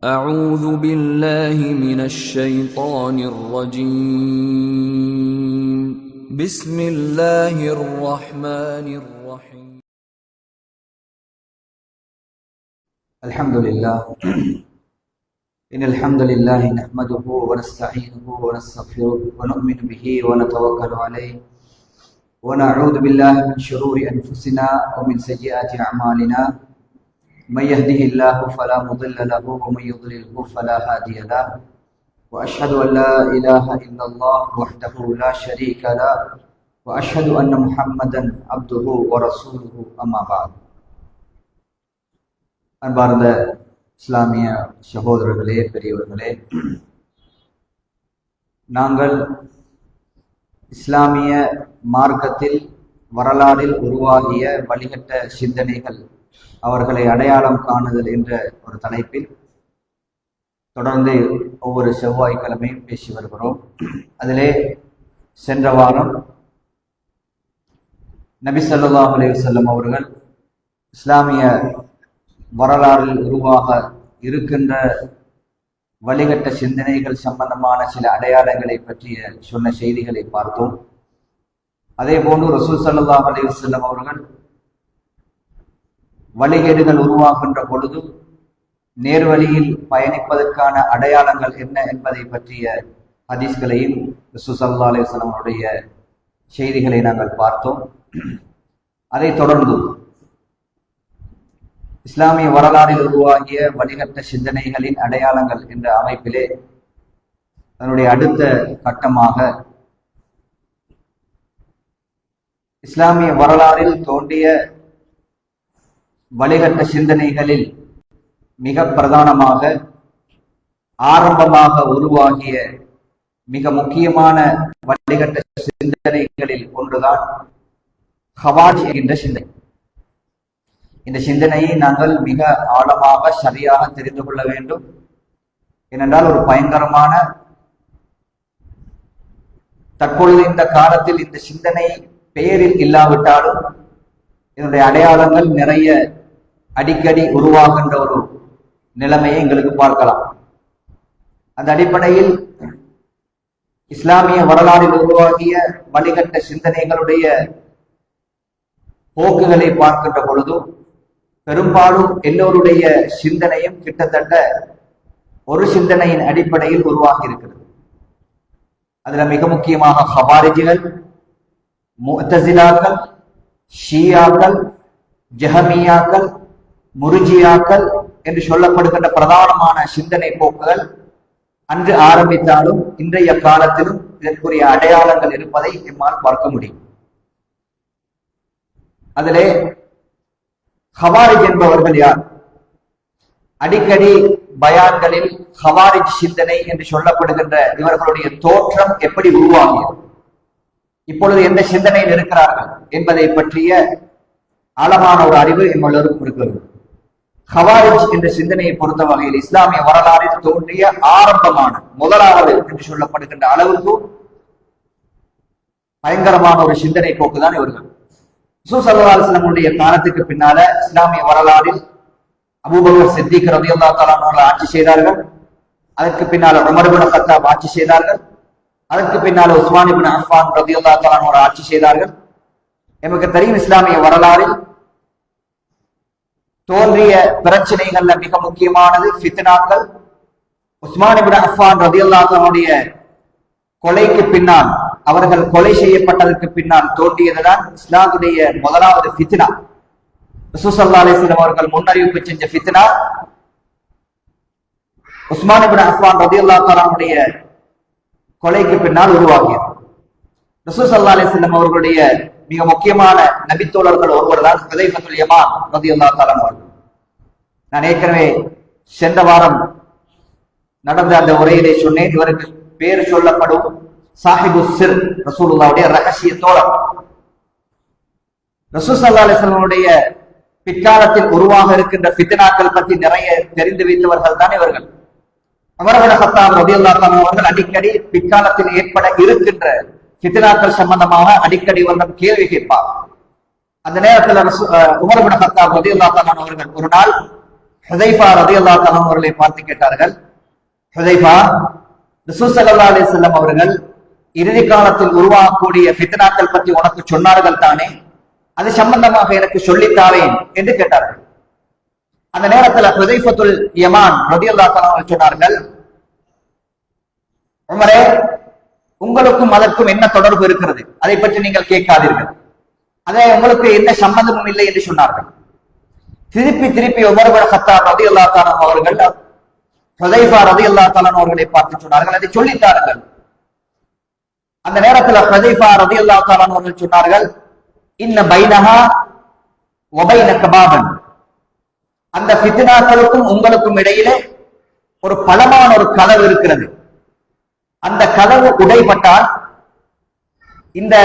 أعوذ بالله من الشيطان الرجيم بسم الله الرحمن الرحيم الحمد لله إن الحمد لله نحمده ونستعينه ونستغفره ونؤمن به ونتوكل عليه ونعوذ بالله من شرور أنفسنا ومن سيئات أعمالنا من يهده الله فلا مضل له ومن يضلله فلا هادي له وأشهد أن لا إله إلا الله وحده لا شريك له وأشهد أن محمدا عبده ورسوله أما بعد அன்பார்ந்த இஸ்லாமிய சகோதரர்களே, பெரியவர்களே, நாங்கள் இஸ்லாமிய மார்க்கத்தில் வரலாறில் உருவாகிய வழிகட்ட சிந்தனைகள், அவர்களை அடையாளம் காணுதல் என்ற ஒரு தலைப்பில் தொடர்ந்து ஒவ்வொரு செவ்வாய்க்கிழமையும் பேசி வருகிறோம். அதிலே சென்ற வாரம் நபி ஸல்லல்லாஹு அலைஹி வஸல்லம் அவர்கள் இஸ்லாமிய வரலாறில் உருவாக இருக்கின்ற வழிகட்ட சிந்தனைகள் சம்பந்தமான சில அடையாளங்களை பற்றிய சொன்ன செய்திகளை பார்த்தோம். அதே போன்று ரசூல் ஸல்லல்லாஹு அலைஹி வஸல்லம் அவர்கள் வழிகேடுகள் உருவாகின்ற பொழுது நேர்வழியில் பயணிப்பதற்கான அடையாளங்கள் என்ன என்பதை பற்றிய ஹதீஸ்களையும் ரசூல் ஸல்லல்லாஹு அலைஹி வஸல்லம் அவருடைய செய்திகளை நாங்கள் பார்த்தோம். அதைத் தொடர்ந்து இஸ்லாமிய வரலாறில் உருவாகிய வழிகட்ட சிந்தனைகளின் அடையாளங்கள் என்ற அமைப்பிலே அதனுடைய அடுத்த கட்டமாக இஸ்லாமிய வரலாறில் தோன்றிய வழிகட்ட சிந்தனைகளில் மிக பிரதானமாக ஆரம்பமாக உருவாகிய மிக முக்கியமான வழிகட்ட சிந்தனைகளில் ஒன்றுதான் ஹவாரிஜ் என்கின்ற சிந்தனை. இந்த சிந்தனையை நாங்கள் மிக ஆழமாக சரியாக தெரிந்து கொள்ள வேண்டும். ஏனென்றால் ஒரு பயங்கரமான, தற்பொழுது இந்த காலத்தில் இந்த சிந்தனை பெயரில் இல்லாவிட்டாலும் இதனுடைய அடையாளங்கள் நிறைய அடிக்கடி உருவாகின்ற ஒரு நிலைமையை எங்களுக்கு பார்க்கலாம். அந்த அடிப்படையில் இஸ்லாமிய வரலாறில் உருவாகிய வழிகட்ட சிந்தனைகளுடைய போக்குகளை பார்க்கின்ற பொழுது பெரும்பாலும் எல்லோருடைய சிந்தனையும் கிட்டத்தட்ட ஒரு சிந்தனையின் அடிப்படையில் உருவாகி இருக்கிறது. அதுல மிக முக்கியமாக ஹவாரிஜிகள், முஅ்தஸிலாக்கள், ஷியாக்கள், ஜஹமியாக்கள், முர்ஜியாக்கள் என்று சொல்லப்படுகின்ற பிரதானமான சிந்தனை போக்குகள் அன்று ஆரம்பித்தாலும் இன்றைய காலத்திலும் இதற்குரிய அடையாளங்கள் இருப்பதை எம்மால் பார்க்க முடியும். அதிலே ஹவாரிஜ் என்பவர்கள் யார்? அடிக்கடி பயான்களில் ஹவாரிஜ் சிந்தனை என்று சொல்லப்படுகின்ற இவர்களுடைய தோற்றம் எப்படி உருவாகியது, இப்பொழுது எந்த சிந்தனையில் இருக்கிறார்கள் என்பதை பற்றிய ஆழமான ஒரு அறிவு எல்லோருக்கும் இருக்கிறது. ஹவாரிஜ் என்ற சிந்தனையை பொறுத்த வகையில் இஸ்லாமிய வரலாறில் தோன்றிய ஆரம்பமான முதலாவது என்று சொல்லப்படுகின்ற அளவுக்கு பயங்கரமான ஒரு சிந்தனை போக்குதான் இவர்கள். ரசூல் ஸல்லல்லாஹு அலைஹி வஸல்லம் காலத்துக்கு பின்னால இஸ்லாமிய வரலாறில் அபூபக்கர் சித்திக் ரலியல்லாஹு தஆலா அவர்கள் ஆட்சி செய்தார்கள். அதற்கு பின்னால உமர் இப்னு கத்தாப் ஆட்சி செய்தார்கள். அதற்கு பின்னால உஸ்மான் இப்னு அஃபான் ரலியல்லாஹு தஆலா அவர்கள் ஆட்சி செய்தார்கள். நமக்கு தெரியும், இஸ்லாமிய வரலாறில் தோன்றிய பிரச்சனைகள்ல மிக முக்கியமானது ஃபித்னாக்கள். உஸ்மான் இப்னு அஃபான் ரலியல்லாஹு அவருடைய கொலைக்கு பின்னால், அவர்கள் கொலை செய்யப்பட்டதற்கு பின்னால் தோன்றியதுதான் இஸ்லாமுடைய முதலாவது ஃபித்னா. ரசூல் ஸல்லல்லாஹு அலைஹி வஸல்லம் அவர்கள் முன்னறிவிப்பு செஞ்ச ஃபித்னா உஸ்மான் இப்னு அஃபான் ரலியல்லாஹு தஆலா அவருடைய கொலைக்கு பின்னால் உருவாகியது. ரசூல் ஸல்லல்லாஹு அலைஹி வஸல்லம் அவர்களுடைய மிக முக்கியமான நபித்தோழர்கள் ஒருவர் தான் ஹுதைஃபத்துல் யமான் ரலியல்லாஹு தஆலா அவர்கள். நான் ஏற்கனவே சென்ற வாரம் நடந்த அந்த உரையிலே சொன்னேன், இவருக்கு பேர் சொல்லப்படும் சாஹிபு சிர், ரசூலுல்லாஹ்வுடைய ரகசிய தோழர். ரசூல் ஸல்லல்லாஹு அலைஹி வஸல்லம் பிற்காலத்தில் உருவாக இருக்கின்ற ஃபித்னாக்கள் பற்றி நிறைய தெரிந்து வைத்தவர்கள் தான் இவர்கள். உமர் இப்னு கத்தாப் ரலியல்லாஹு அன்ஹு அவர்கள் அடிக்கடி பிற்காலத்தில் ஏற்பட இருக்கின்ற ஃபித்னாக்கள் சம்பந்தமாக அடிக்கடி இவர்கள் கேள்வி கேட்பார். அந்த நேரத்தில் உமர் இப்னு கத்தாப் ரலியல்லாஹு அன்ஹு அவர்கள் ஒரு நாள் ஹுதைஃபா ரலியல்லாஹு அன்ஹு அவர்களை பார்த்து கேட்டார்கள், ஹுதைஃபா, ரசூல் ஸல்லல்லாஹு அலைஹி வஸல்லம் அவர்கள் இறுதி காலத்தில் உருவாகக்கூடிய ஃபித்னாக்கள் பற்றி உனக்கு சொன்னார்கள் தானே, அது சம்பந்தமாக எனக்கு சொல்லித்தாரேன் என்று கேட்டார்கள். அந்த நேரத்தில் ஹுதைஃபத்துல் யமான் ரலியல்லாஹு அன்ஹு அவர்கள் சொன்னார்கள், உமரே, உங்களுக்கும் அதற்கும் என்ன தொடர்பு இருக்கிறது, அதை பற்றி நீங்கள் கேட்காதீர்கள், அதை உங்களுக்கு என்ன சம்பந்தமும் இல்லை என்று சொன்னார்கள். திருப்பி உமர் இப்னு கத்தாப் ரலியல்லாஹு அன்ஹு அவர்கள் ஹுதைஃபா ரலியல்லாஹு அன்ஹு அவர்களை பார்த்து சொன்னார்கள், அதை சொல்லித்தார்கள். அந்த நேரத்தில் ஹுதைஃபா ரலியல்லாஹு அன்ஹு அவர்கள் சொன்னார்கள், இன்ன பைனஹா வ பைனக பாபன், அந்த ஃபித்னாக்களுக்கும் உங்களுக்கும் இடையிலே ஒரு பலமான ஒரு கதவு இருக்கிறது. அந்த கதவு உடைபட்டால் இந்த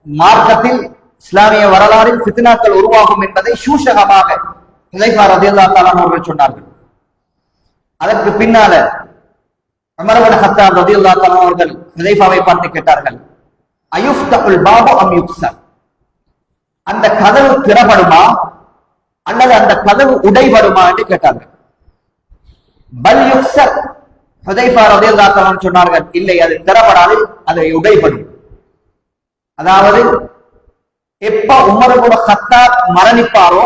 மார்க்கத்தில் இஸ்லாமிய வரலாறில் ஃபித்னாக்கள் உருவாகும் என்பதை சூஷகமாக ஹுதைஃபா ரலியல்லாஹு அன்ஹு அவர்கள் சொன்னார்கள். அதற்கு பின்னால உமர் இப்னு கத்தாப் ரலியல்லாஹு அன்ஹு அவர்கள் ஹுதைஃபாவை பார்த்து கேட்டார்கள், அயுஃப்தகுல் பாபு அம் யுக்ஸர், அந்த கதவு திறப்படுமா அல்லது அந்த கதவு உடைபடுமா என்று கேட்டார்கள். பல் யுக்ஸர், ஹுதைஃபா ரலியல்லாஹு அன்ஹு சொன்னார்கள், இல்லை, அது திறப்படாது, அது உடைபடும். அதாவது எப்ப உமர் இப்னு கத்தாப் மரணிப்பாரோ,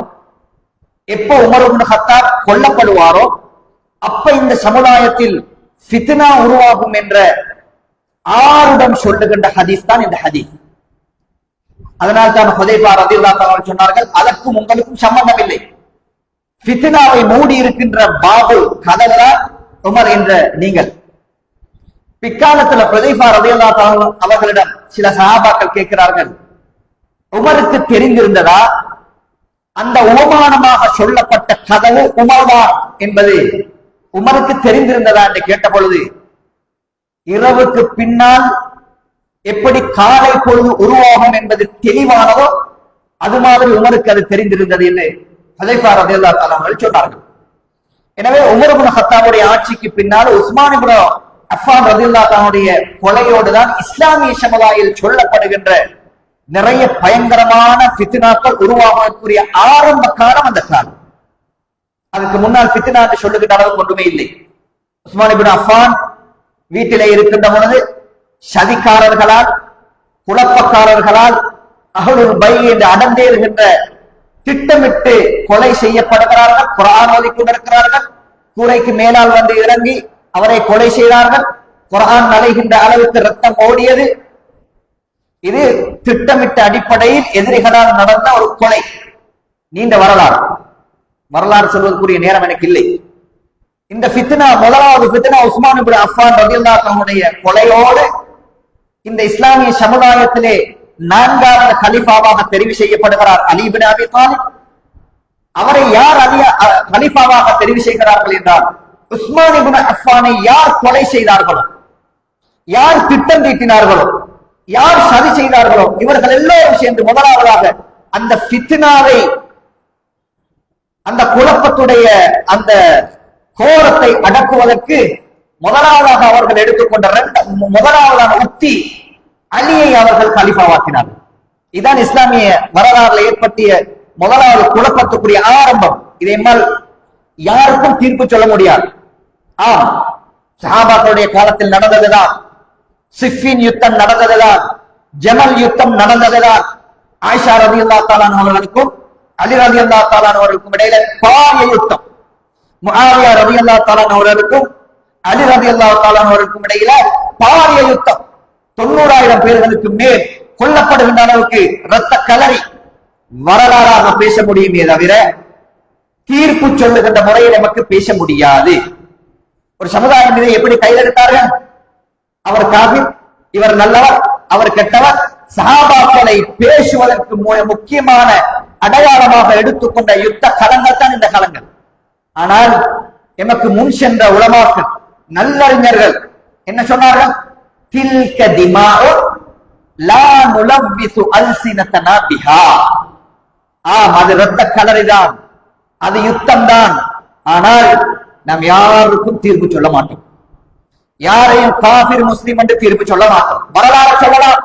எப்ப உமர் இப்னு கத்தாப் கொல்லப்படுவாரோ, அப்ப இந்த சமுதாயத்தில் ஃபித்னா உருவாகும் என்ற ஆருடம் சொல்லுகின்ற ஹதீஸ் தான் இந்த ஹதீஸ். அதனால் தான் ஹுதைஃபா ரலியல்லாஹு அன்ஹு சொன்னார்கள், அதற்கும் உங்களுக்கும் சம்பந்தம் இல்லை. ஃபித்னாவை மூடி இருக்கின்ற பாபு கதவுதான் உமர் என்ற நீங்கள். பிற்காலத்தில் ஹுதைஃபா ரலியல்லாஹு அன்ஹு அவர்களிடம் சில சஹாபாக்கள் கேட்கிறார்கள், உமருக்கு தெரிந்திருந்ததா அந்த உபமானமாக சொல்லப்பட்ட கதவு உமர்தான் என்பது உமருக்கு தெரிந்திருந்ததா என்று கேட்ட பொழுது, இரவுக்கு பின்னால் எப்படி காலை பொழுது உருவாகும் என்பது தெளிவானதோ அது மாதிரி உமருக்கு அது தெரிந்திருந்தது என்று ஹுதைஃபா ரலியல்லாஹு அன்ஹு அவர்கள் சொன்னார்கள். எனவே உமர் இப்னு கத்தாபுடைய ஆட்சிக்கு பின்னால் உஸ்மான் இப்னு அஃபான் ரலியல்லாஹு அன்ஹுடைய கொலையோடு தான் இஸ்லாமிய சமுதாயத்தில் சொல்லப்படுகின்ற நிறைய பயங்கரமான ஃபித்னாக்கள் உருவாகக்கூடிய ஆரம்ப காலம் அந்த காலம். அதுக்கு முன்னால் ஃபித்னா என்று சொல்லுகின்ற அளவுக்கு ஒன்றுமே இல்லை. உஸ்மான் இப்னு அஃபான் வீட்டிலே இருக்கின்ற பொழுது சதிக்காரர்களால், குழப்பக்காரர்களால், அஹ்லுல் பை என்று அடர்ந்தேறுகின்ற திட்டமிட்டு கொலை செய்யப்படுகிறார்கள். குர்ஆன் ஓதிக் கொண்டிருக்கிறார்கள். கூரைக்கு மேலால் வந்து இறங்கி அவரை கொலை செய்தார்கள். குர்ஆன் நலைகின்ற அளவுக்கு ரத்தம் ஓடியது. இது திட்டமிட்ட அடிப்படையில் எதிரிகளால் நடந்த ஒரு கொலை. நீண்ட வரலாறு சொல்வதற்குரிய நேரம் எனக்கு இல்லை. இந்த ஃபித்னா, முதலாவது ஃபித்னா உஸ்மான் இப்னு அஃபான் ரலியல்லாஹு அன்ஹுடைய கொலையோடு இந்த இஸ்லாமிய சமுதாயத்திலே 4வது கலீஃபாவாக தெரிவு செய்யப்படுகிறார் அலி இப்னு அபி தாலிப். அவரை யார் கலீஃபாவாக தெரிவு செய்கிறார்கள் என்றால், உஸ்மான் இப்னு அஃபானை யார் கொலை செய்தார்களோ, யார் திட்டம் தீட்டினார்களோ, யார் சதி செய்தார்களோ, இவர்கள் எல்லோரும் சேர்ந்து முதலாவதாக அந்த ஃபித்னாவை, அந்த குழப்பத்துடைய அந்த கோரத்தை அடக்குவதற்கு முதலாவதாக அவர்கள் எடுத்துக்கொண்ட முதலாவதான உத்தி அலியை அவர்கள் கலீஃபாவாக்கினார்கள். இதுதான் இஸ்லாமிய வரலாறுல ஏற்பட்டிய முதலாவது குழப்பத்துக்குரிய ஆரம்பம். இதை எம்மால் யாருக்கும் தீர்ப்பு சொல்ல முடியாது. சஹாபாக்களுடைய காலத்தில் நடந்ததுதான், சிஃபின் யுத்தம் நடந்ததுதான், ஜமல் யுத்தம் நடந்ததுதான். ஆயிஷா ரலியல்லாஹு தஆலா அவர்களுக்கும் அலி ரலியல்லாஹு தஆலா அவர்களுக்கும் இடையில பாரிய யுத்தம். முஆவியா ரலியல்லாஹு தஆலா அவர்களுக்கும் அலி ரலியல்லாஹு தஆலா அவர்களுக்கும் இடையில பாரிய யுத்தம். 90,000 பேர்களுக்கு மேல் கொல்லப்படுகின்ற அளவுக்கு இரத்த கலரி வரலாறாக பேச முடியுமே தவிர தீர்ப்பு சொல்லுகின்ற முறையில் நமக்கு பேச முடியாது. ஒரு சமுதாயம் இதை எப்படி கையெழுத்தார்கள்? அவர் காபிர், இவர் நல்லவர், அவர் கெட்டவர், சஹாபாக்களை பேசுவதற்கு முக்கியமான அடையாளமாக எடுத்துக்கொண்ட யுத்த களங்கள் தான் இந்த களங்கள். ஆனால் எமக்கு முன் சென்ற உலமாக்கள், நல்லறிஞர்கள் என்ன சொன்னார்கள்? தில்க திமாஉ லா நுலவ்விசு அல்சினதனா பிஹா. அது இரத்த கலரிதான், அது யுத்தம் தான். ஆனால் நாம் யாருக்கும் தீர்ப்பு சொல்ல மாட்டோம். யாரையும் காஃபிர் முஸ்லிம் என்று தீர்ப்பு சொல்ல மாட்டோம். வரலாறு சொல்லலாம்,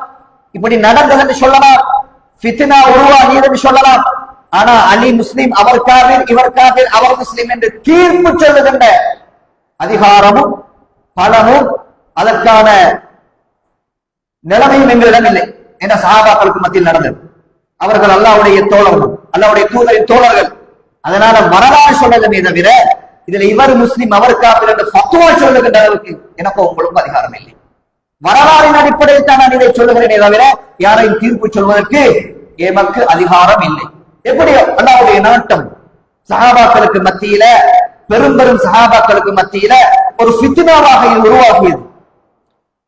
இப்படி நடந்தது என்று சொல்லலாம், ஃபித்னா உருவாகியது என்று சொல்லலாம். ஆனா அலி முஸ்லிம், அவர் காபிர், இவர் காபிர், அவர் முஸ்லிம் என்று தீர்ப்பு சொல்லுகின்ற அதிகாரமும் பலனும் அதற்கான நிலைமையும் எங்களிடம் இல்லை. என்ற சஹாபாக்களுக்கு மத்தியில் நடந்தது. அவர்கள் அல்லாஹ்வுடைய தோழர்கள், அல்லாஹ்வுடைய தூதரின் தோழர்கள். அதனால வரலாறு சொல்லணுமே தவிர இதுல இவர் முஸ்லிம் அவர் காபிர் என்று ஃபத்வா சொல்லுகின்ற அளவுக்கு எனக்கும் உங்களுக்கும் அதிகாரம் இல்லை. வரலாறின் அடிப்படையில் தான் நான் இதை சொல்லுகிறேனே தவிர யாரையும் தீர்ப்பு சொல்வதற்கு எமக்கு அதிகாரம் இல்லை. எப்படி அல்லாஹ்வுடைய நாட்டம் சஹாபாக்களுக்கு மத்தியில, பெரும் பெரும் சஹாபாக்களுக்கு மத்தியில ஒரு ஃபித்னாவாக இது உருவாகியது.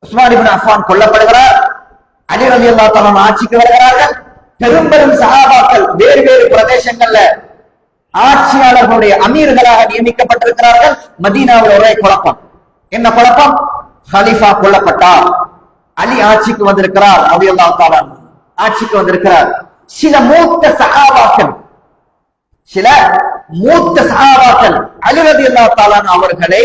உஸ்மான் இப்னு அஃபான் கொல்லப்படுகிறார், அலி ரலியல்லாஹு தஆலா ஆட்சிக்கு வருகிறார்கள். பெரும் பெரும் சஹாபாக்கள் வேறு வேறு பிரதேசங்கள்ல ஆட்சியாளர்களுடைய அமீர்களாக நியமிக்கப்பட்டிருக்கிறார்கள். மதீனாவில் ஒரே குழப்பம். என்ன குழப்பம்? ஹலீஃபா கொல்லப்பட்டார், அலி ஆட்சிக்கு வந்திருக்கிறார், ரலியல்லாஹு தஆலா ஆட்சிக்கு வந்திருக்கிறார். சில மூத்த சஹாபாக்கள் அலி ரலியல்லாஹு தஆலா அவர்களை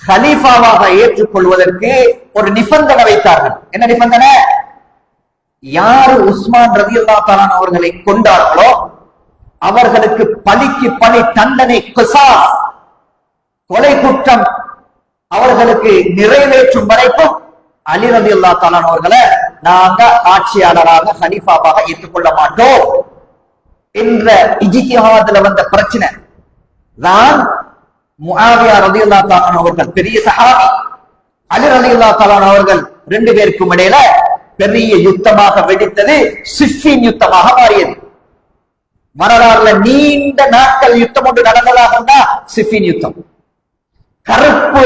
ஹலீஃபாவாக ஏற்றுக்கொள்வதற்கு ஒரு நிபந்தனை வைத்தார்கள். என்ன நிபந்தனை? யாரு உஸ்மான் ரலியல்லாஹு தஆலா அவர்களை கொண்டார்களோ அவர்களுக்கு பழிக்கு பழி தண்டனை, கிசாஸ், கொலை குற்றம் அவர்களுக்கு நிறைவேற்றும் வரைக்கும் அலி ரலியல்லாஹு தஆலா அவர்களை நாங்க ஆட்சியாளராக ஹலீஃபாவாக ஏற்றுக்கொள்ள மாட்டோம் என்ற இஜ்திஹாதுல வந்த பிரச்சனை தான். முஆவியா ரலியல்லாஹு தஆலா அவர்கள் பெரிய சஹாபி, அலி ரலியல்லாஹு தஆலா அவர்கள் ரெண்டு பேருக்கும் இடையில பெரிய யுத்தமாக வெடித்தது. சிஃபின் யுத்தமாக மாறியது. வரலாறுல நீண்ட நாட்கள் யுத்தம் ஒன்று நடந்ததாக இருந்தா சிஃபின் யுத்தம். கருப்பு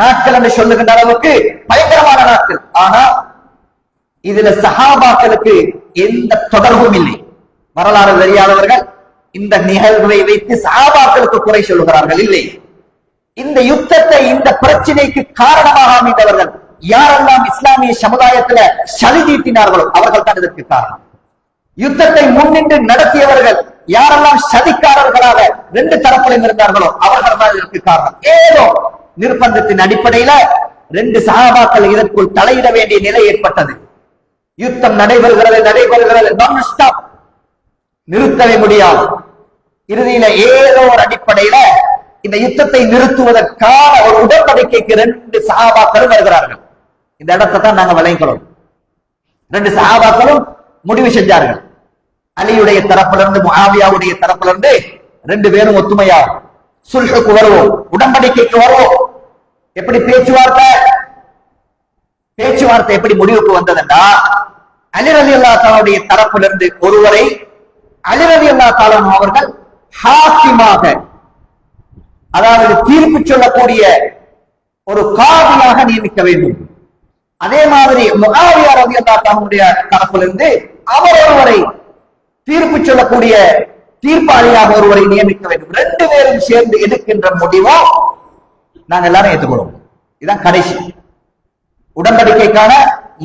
நாட்கள் என்று சொல்லுகின்ற அளவுக்கு பயங்கரமான நாட்கள். ஆனா இதுல சஹாபாக்களுக்கு எந்த தொடர்பும் இல்லை. வரலாறு தெரியாதவர்கள் இந்த நிகழ்வை வைத்து சஹாபாக்களுக்கு குறை சொல்லுகிறார்கள். இல்லை, இந்த யுத்தத்தை, இந்த பிரச்சனைக்கு காரணமாக அமைந்தவர்கள் யாரெல்லாம் இஸ்லாமிய சமுதாயத்துல சதி தீட்டினார்களோ அவர்கள் தான் இதற்கு காரணம். யுத்தத்தை முன்னின்று நடத்தியவர்கள் யாரெல்லாம் சதிக்காரர்களாக ரெண்டு தரப்பிலும் இருந்தார்களோ அவர்கள் தான் இதற்கு காரணம். ஏதோ நிர்பந்தத்தின் அடிப்படையில ரெண்டு சஹாபாக்கள் இதற்குள் தலையிட வேண்டிய நிலை ஏற்பட்டது. யுத்தம் நடைபெறுகிறது நான் ஸ்டாப், நிறுத்தவே முடியாது. இறுதியில ஏதோ ஒரு அடிப்படையில இந்த யுத்தத்தை நிறுத்துவதற்கான ஒரு உடன்படிக்கைக்கு ரெண்டு சஹாபாக்களும் வருகிறார்கள். இந்த இடத்தை தான் நாங்க விளங்கிக்கிறோம். ரெண்டு சஹாபாக்களும் முடிவு செஞ்சார்கள். அலியுடைய தரப்பிலிருந்து முஆவியாவுடைய தரப்பிலிருந்து ரெண்டு பேரும் ஒத்துமையா சுல்ஹுக்கு வருவோம், உடன்படிக்கைக்கு வருவோம். எப்படி பேச்சுவார்த்தை எப்படி முடிவுக்கு வந்ததுன்னா, அலி ரலியல்லாஹு தஆலாவுடைய தரப்பிலிருந்து ஒருவரை அலி ரலியல்லாஹு தஆலா அவர்கள் ஹாக்கிமாக, அதாவது தீர்ப்பு சொல்லக்கூடிய ஒரு காதியாக நியமிக்க வேண்டும். அதே மாதிரி முஆவியா ரலியல்லாஹு தஆலாவுடைய தரப்பிலிருந்து அவர் ஒருவரை தீர்ப்பு சொல்லக்கூடிய தீர்ப்பாளியாக ஒருவரை நியமிக்க வேண்டும். ரெண்டு பேரும் சேர்ந்து எடுக்கின்ற முடிவோ நாங்க எல்லாரும் ஏற்றுக்கொள்வோம். இதுதான் கடைசி உடன்படிக்கைக்கான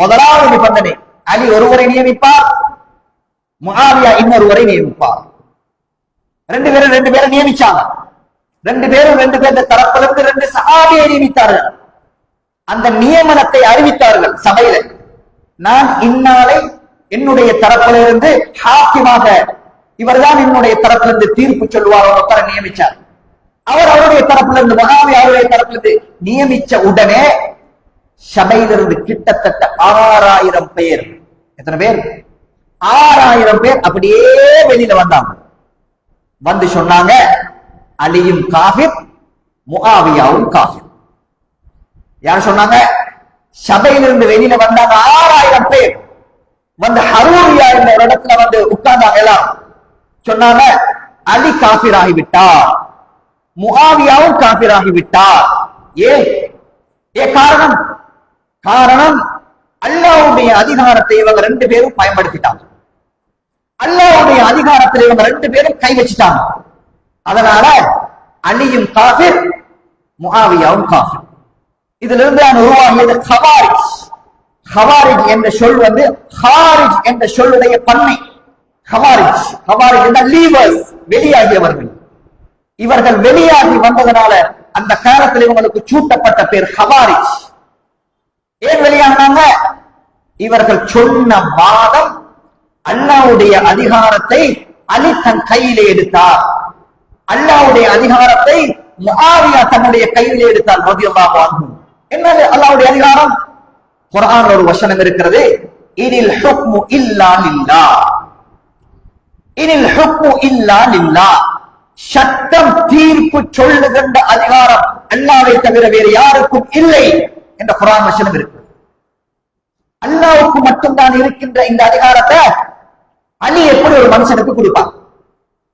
முதலாவது நிபந்தனை. அலி ஒருவரை நியமிப்பார், முஆவியா இன்னொருவரை நியமிப்பார். ரெண்டு பேரும் நியமிச்சாங்க. ரெண்டு பேர் தரப்பிலிருந்து ரெண்டு சஹாபியை நியமித்தார்கள். அந்த நியமனத்தை அறிவித்தார்கள் சபையில. நான் இந்நாளை என்னுடைய தரப்பிலிருந்து ஹாக்கிமாக, இவர்தான் என்னுடைய தரப்பிலிருந்து தீர்ப்பு சொல்லுவார், ஒருத்தரை நியமிச்சார். அவர் அவருடைய தரப்பிலிருந்து, முஆவியா அவருடைய தரப்பிலிருந்து நியமிச்ச உடனே சபையிலிருந்து கிட்டத்தட்ட 6000 பேர், எத்தனை பேர்? 6000 பேர் அப்படியே வெளியில வந்தாங்க. வந்து சொன்னாங்க, அலியும் காஃபிர், முஆவியாவும் காஃபிர். யார் சொன்னாங்க? சபையிலிருந்து வெளியில வந்தாங்க 6000 பேர். வந்து ஹரூரியா என்ற ஒரு இடத்துல வந்து உட்கார்ந்தாங்க. எல்லாம் சொன்னாங்க, அலி காஃபிர் ஆகிவிட்டார், முஆவியாவும் காஃபிர் ஆகிவிட்டார். காரணம் அல்லாஹ்வுடைய அதிகாரத்தை இவங்க ரெண்டு பேரும் பயன்படுத்திட்டாங்க. அல்லாஹ்வுடைய அதிகாரத்தில் இவங்க ரெண்டு பேரும் கை வச்சுட்டாங்க. அதனால அலியும் காஃபிர், முஆவியாவும் காஃபிர். இதுல இருந்து உருவாகியது ஹவாரிஜ். ஹவாரிஜ் என்ற சொல் வந்து ஹாரிஜ் என்ற சொல்லுடைய பன்மை. ஹவாரிஜ் என்ற லீவர்ஸ், வெளியாகியவர்கள். இவர்கள் வெளியாகி வந்ததனால அந்த காலத்தில் இவங்களுக்கு சூட்டப்பட்ட பேர் ஹவாரிஜ். ஏன் வெளியாகினாங்க? இவர்கள் சொன்ன வாதம் அல்லாஹ்வுடைய அதிகாரத்தை அலி தன் கையிலே எடுத்தார். அல்லாஹ்வுடைய அதிகாரத்தை முஆவியா தன்னுடைய கையிலே எடுத்தார் ரலியல்லாஹு அன்ஹு. என்ன அல்லாஹ்வுடைய அதிகாரம்? குர்ஆன்ல ஒரு வசனம் இருக்கிறது, இனில் ஹுக்மு இல்லா லில்லாஹ். இனில் ஹுக்மு இல்லா லில்லாஹ். சட்டம் தீர்ப்பு சொல்லுகின்ற அதிகாரம் அல்லாஹ்வை தவிர வேறு யாருக்கும் இல்லை என்ற குர்ஆன் வசனம் இருக்கு. அல்லாஹ்வுக்கு மட்டும்தான் இருக்கின்ற இந்த அதிகாரத்தை அலி எப்படி ஒரு மனுஷனுக்கு கொடுப்பார்?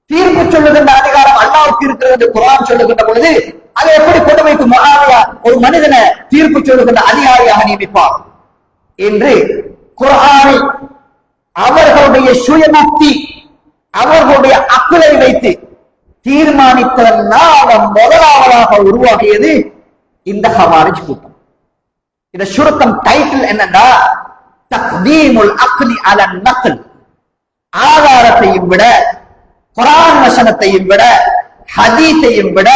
தீர்ப்பு சொல்லுகின்ற அதிகாரம் அல்லாஹ்வுக்கு இருக்கிறது என்று குர்ஆன் சொல்லுகின்ற பொழுது அதை எப்படி கொண்டு வைத்து முஆவியா ஒரு மனிதனை தீர்ப்பு சொல்லுகின்ற அதிகாரியாக நியமிப்பார் என்று குர்ஆனை அவர்களுடைய சுயமுக்தி, அவர்களுடைய அக்குலை வைத்து தீர்மானித்ததனால் முதலாவதாக உருவாகியது இந்த ஹவாரிஜ் கூட்டம். இந்த சுருக்கம் டைட்டில் என்னன்னா, தக்தீமுல் அக்லி அலன் நக்ல். ஆதாரத்தையும் விட, குர்ஆன் வசனத்தையும் விட, ஹதீஸையும் விட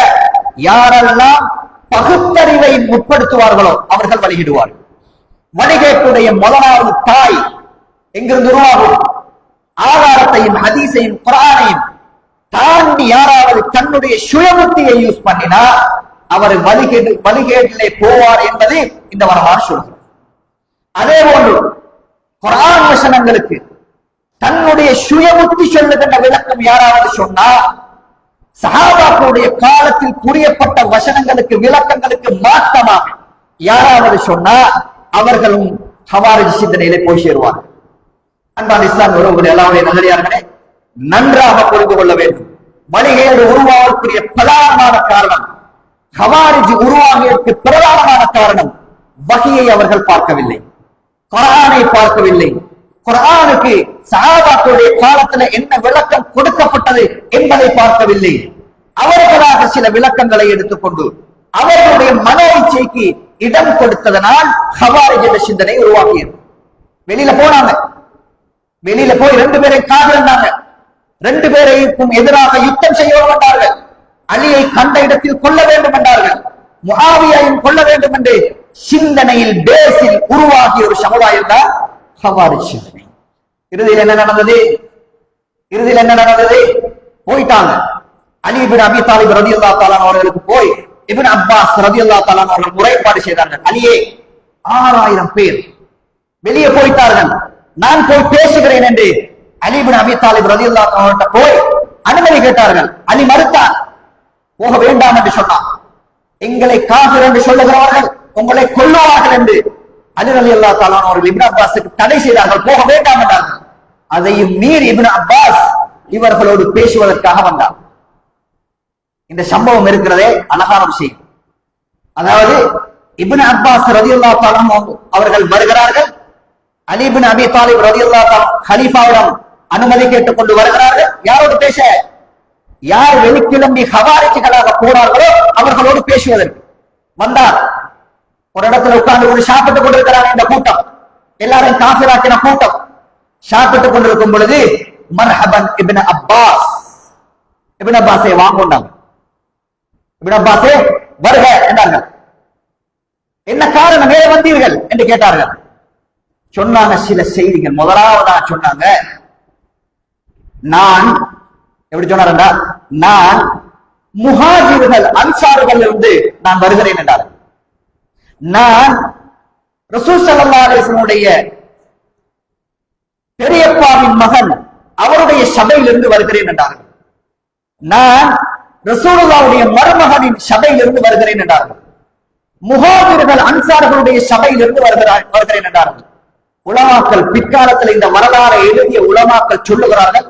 யாரெல்லாம் பகுத்தறிவை முற்படுத்துவார்களோ அவர்கள் வழிகிடுவார்கள். வழிகேட்டுடைய முதலாவது தாய் எங்கிருந்து உருவாகும்? ஆதாரத்தையும் ஹதீஸையும் குர்ஆனையும் தாண்டி யாராவது தன்னுடைய சுயபுத்தியை யூஸ் பண்ணினா அவர் வழிகேட்டிலே போவார் என்பது இந்த வரலாறு சொல்கிறது. அதே போன்று குர்ஆன் வசனங்களுக்கு தன்னுடைய சுயபுத்தி சொல்லுகின்ற விளக்கம் யாராவது சொன்னா, சஹாபாக்களுடைய காலத்தில் புரியப்பட்ட வசனங்களுக்கு விளக்கங்களுக்கு மாற்றமாக யாராவது சொன்னா அவர்களும் ஹவாரிஜ் சிந்தனையிலே போய் சேருவார்கள். அன்பான இஸ்லாம் உறவுகள் எல்லாருடைய நல்லடியார்களே, நன்றாக புரிந்து கொள்ள வேண்டும். வழிகேடு உருவாகக்கூடிய பிரதானமான காரணம், ஹவாரிஜ் உருவாகியதற்கு பிரதானமான காரணம், வஹியை அவர்கள் பார்க்கவில்லை, குர்ஆனை பார்க்கவில்லை. குர்ஆனுக்கு சஹாபாக்களுடைய காலத்துல என்ன விளக்கம் கொடுக்கப்பட்டது என்பதை பார்க்கவில்லை. அவர்களாக சில விளக்கங்களை எடுத்துக்கொண்டு அவர்களுடைய மன இச்சைக்கு இடம் கொடுத்ததனால் ஹவாரிஜ் என்ற சிந்தனை உருவாகியது. வெளியில போனாங்க, வெளியில போய் 2 பேரை காதலினாங்க, 2 பேரையும் எதிராக யுத்தம் செய்ய வேண்டார்கள். அலியை கண்ட இடத்தில் கொல்ல வேண்டும் என்றார்கள், முஆவியாவையும் கொல்ல வேண்டும் என்று சிந்தனையில் பேஸில் உருவாகிய ஒரு சமுதாயம் தான் ஹவாரிஜ் சிந்தனை. இறுதியில் என்ன நடந்தது? போயிட்டாங்க. அலி இப்னு அபீ தாலிப் ரலியல்லாஹு தஆலா அவர்களுக்கு போய் இப்னு அப்பாஸ் ரலியல்லாஹு தஆலா அவர்கள் முறைப்பாடு செய்தார்கள். அலியே, 6000 பேர் வெளியே போயிட்டார்கள், நான் போய் பேசுகிறேன் என்று அலி இப்னு அபீ தாலிப் ரலியல்லாஹு தஆலா அவர்கிட்ட போய் அனுமதி கேட்டார்கள். அலி மறுத்தார், போக வேண்டாம் என்று சொன்னார். எங்களை காஃபிர் என்று சொல்லுகிறவர்கள் உங்களை கொல்லுவார்கள் என்று அலி ரலியல்லாஹு தஆலா அவர்கள் இப்னு அப்பாஸுக்கு தடை செய்தார்கள், போக வேண்டாம் என்றார்கள். அதையும் மீறி இப்னு அப்பாஸ் இவர்களோடு பேசுவதற்காக வந்தார். இந்த சம்பவம் இருக்கிறதே அழகான விஷயம். அதாவது இப்னு அப்பாஸ் ரலியல்லாஹு தஆலா அவர்கள் வருகிறார்கள், அலி இப்னு அபீ தாலிப் ரலியல்லாஹு தஆலா கலீஃபாவிடம் அனுமதி கேட்டுக் கொண்டு வருகிறார்கள். யாரோடு பேச? யார் வெளிக்கிளம்பி ஹவாரிஜிகளாக போனார்களோ அவர்களோடு பேசுவதற்கு வந்தார். ஒரு இடத்துல உட்கார்ந்து கொண்டு சாப்பிட்டுக் கொண்டிருக்கிறாங்க. இந்த கூட்டம் எல்லாரும் காஃபிராக்கின கூட்டம் சாப்பிட்டுக் கொண்டிருக்கும் பொழுது மர்ஹபன் இப்னு அப்பாஸ், இப்னு அப்பாஸை வாங்கொண்டாங்க. இப்னு அப்பாஸே வருக என்றார்கள். என்ன காரணம், ஏன் வந்தீர்கள் என்று கேட்டார்கள். சொன்னாங்க சில செய்திகள். முதலாவதா சொன்னாங்க, நான் எப்படி சொன்னார், நான் முஹாஜிர்கள் அன்சார்கள் இருந்து நான் வருகிறேன் என்றார்கள். நான் ரசூல் ஸல்லல்லாஹு அலைஹி வஸல்லம் பெரியப்பாவின் மகன் அவருடைய சபையிலிருந்து வருகிறேன் என்றார்கள். நான் ரசூலுல்லாஹ்வுடைய மருமகனின் சபையிலிருந்து வருகிறேன் என்றார்கள். முஹாஜிர்கள் அன்சார்களுடைய சபையிலிருந்து வருகிறேன் என்றார்கள். உலமாக்கள் பிற்காலத்தில் இந்த வரலாறை எழுதிய உலமாக்கள் சொல்லுகிறார்கள்,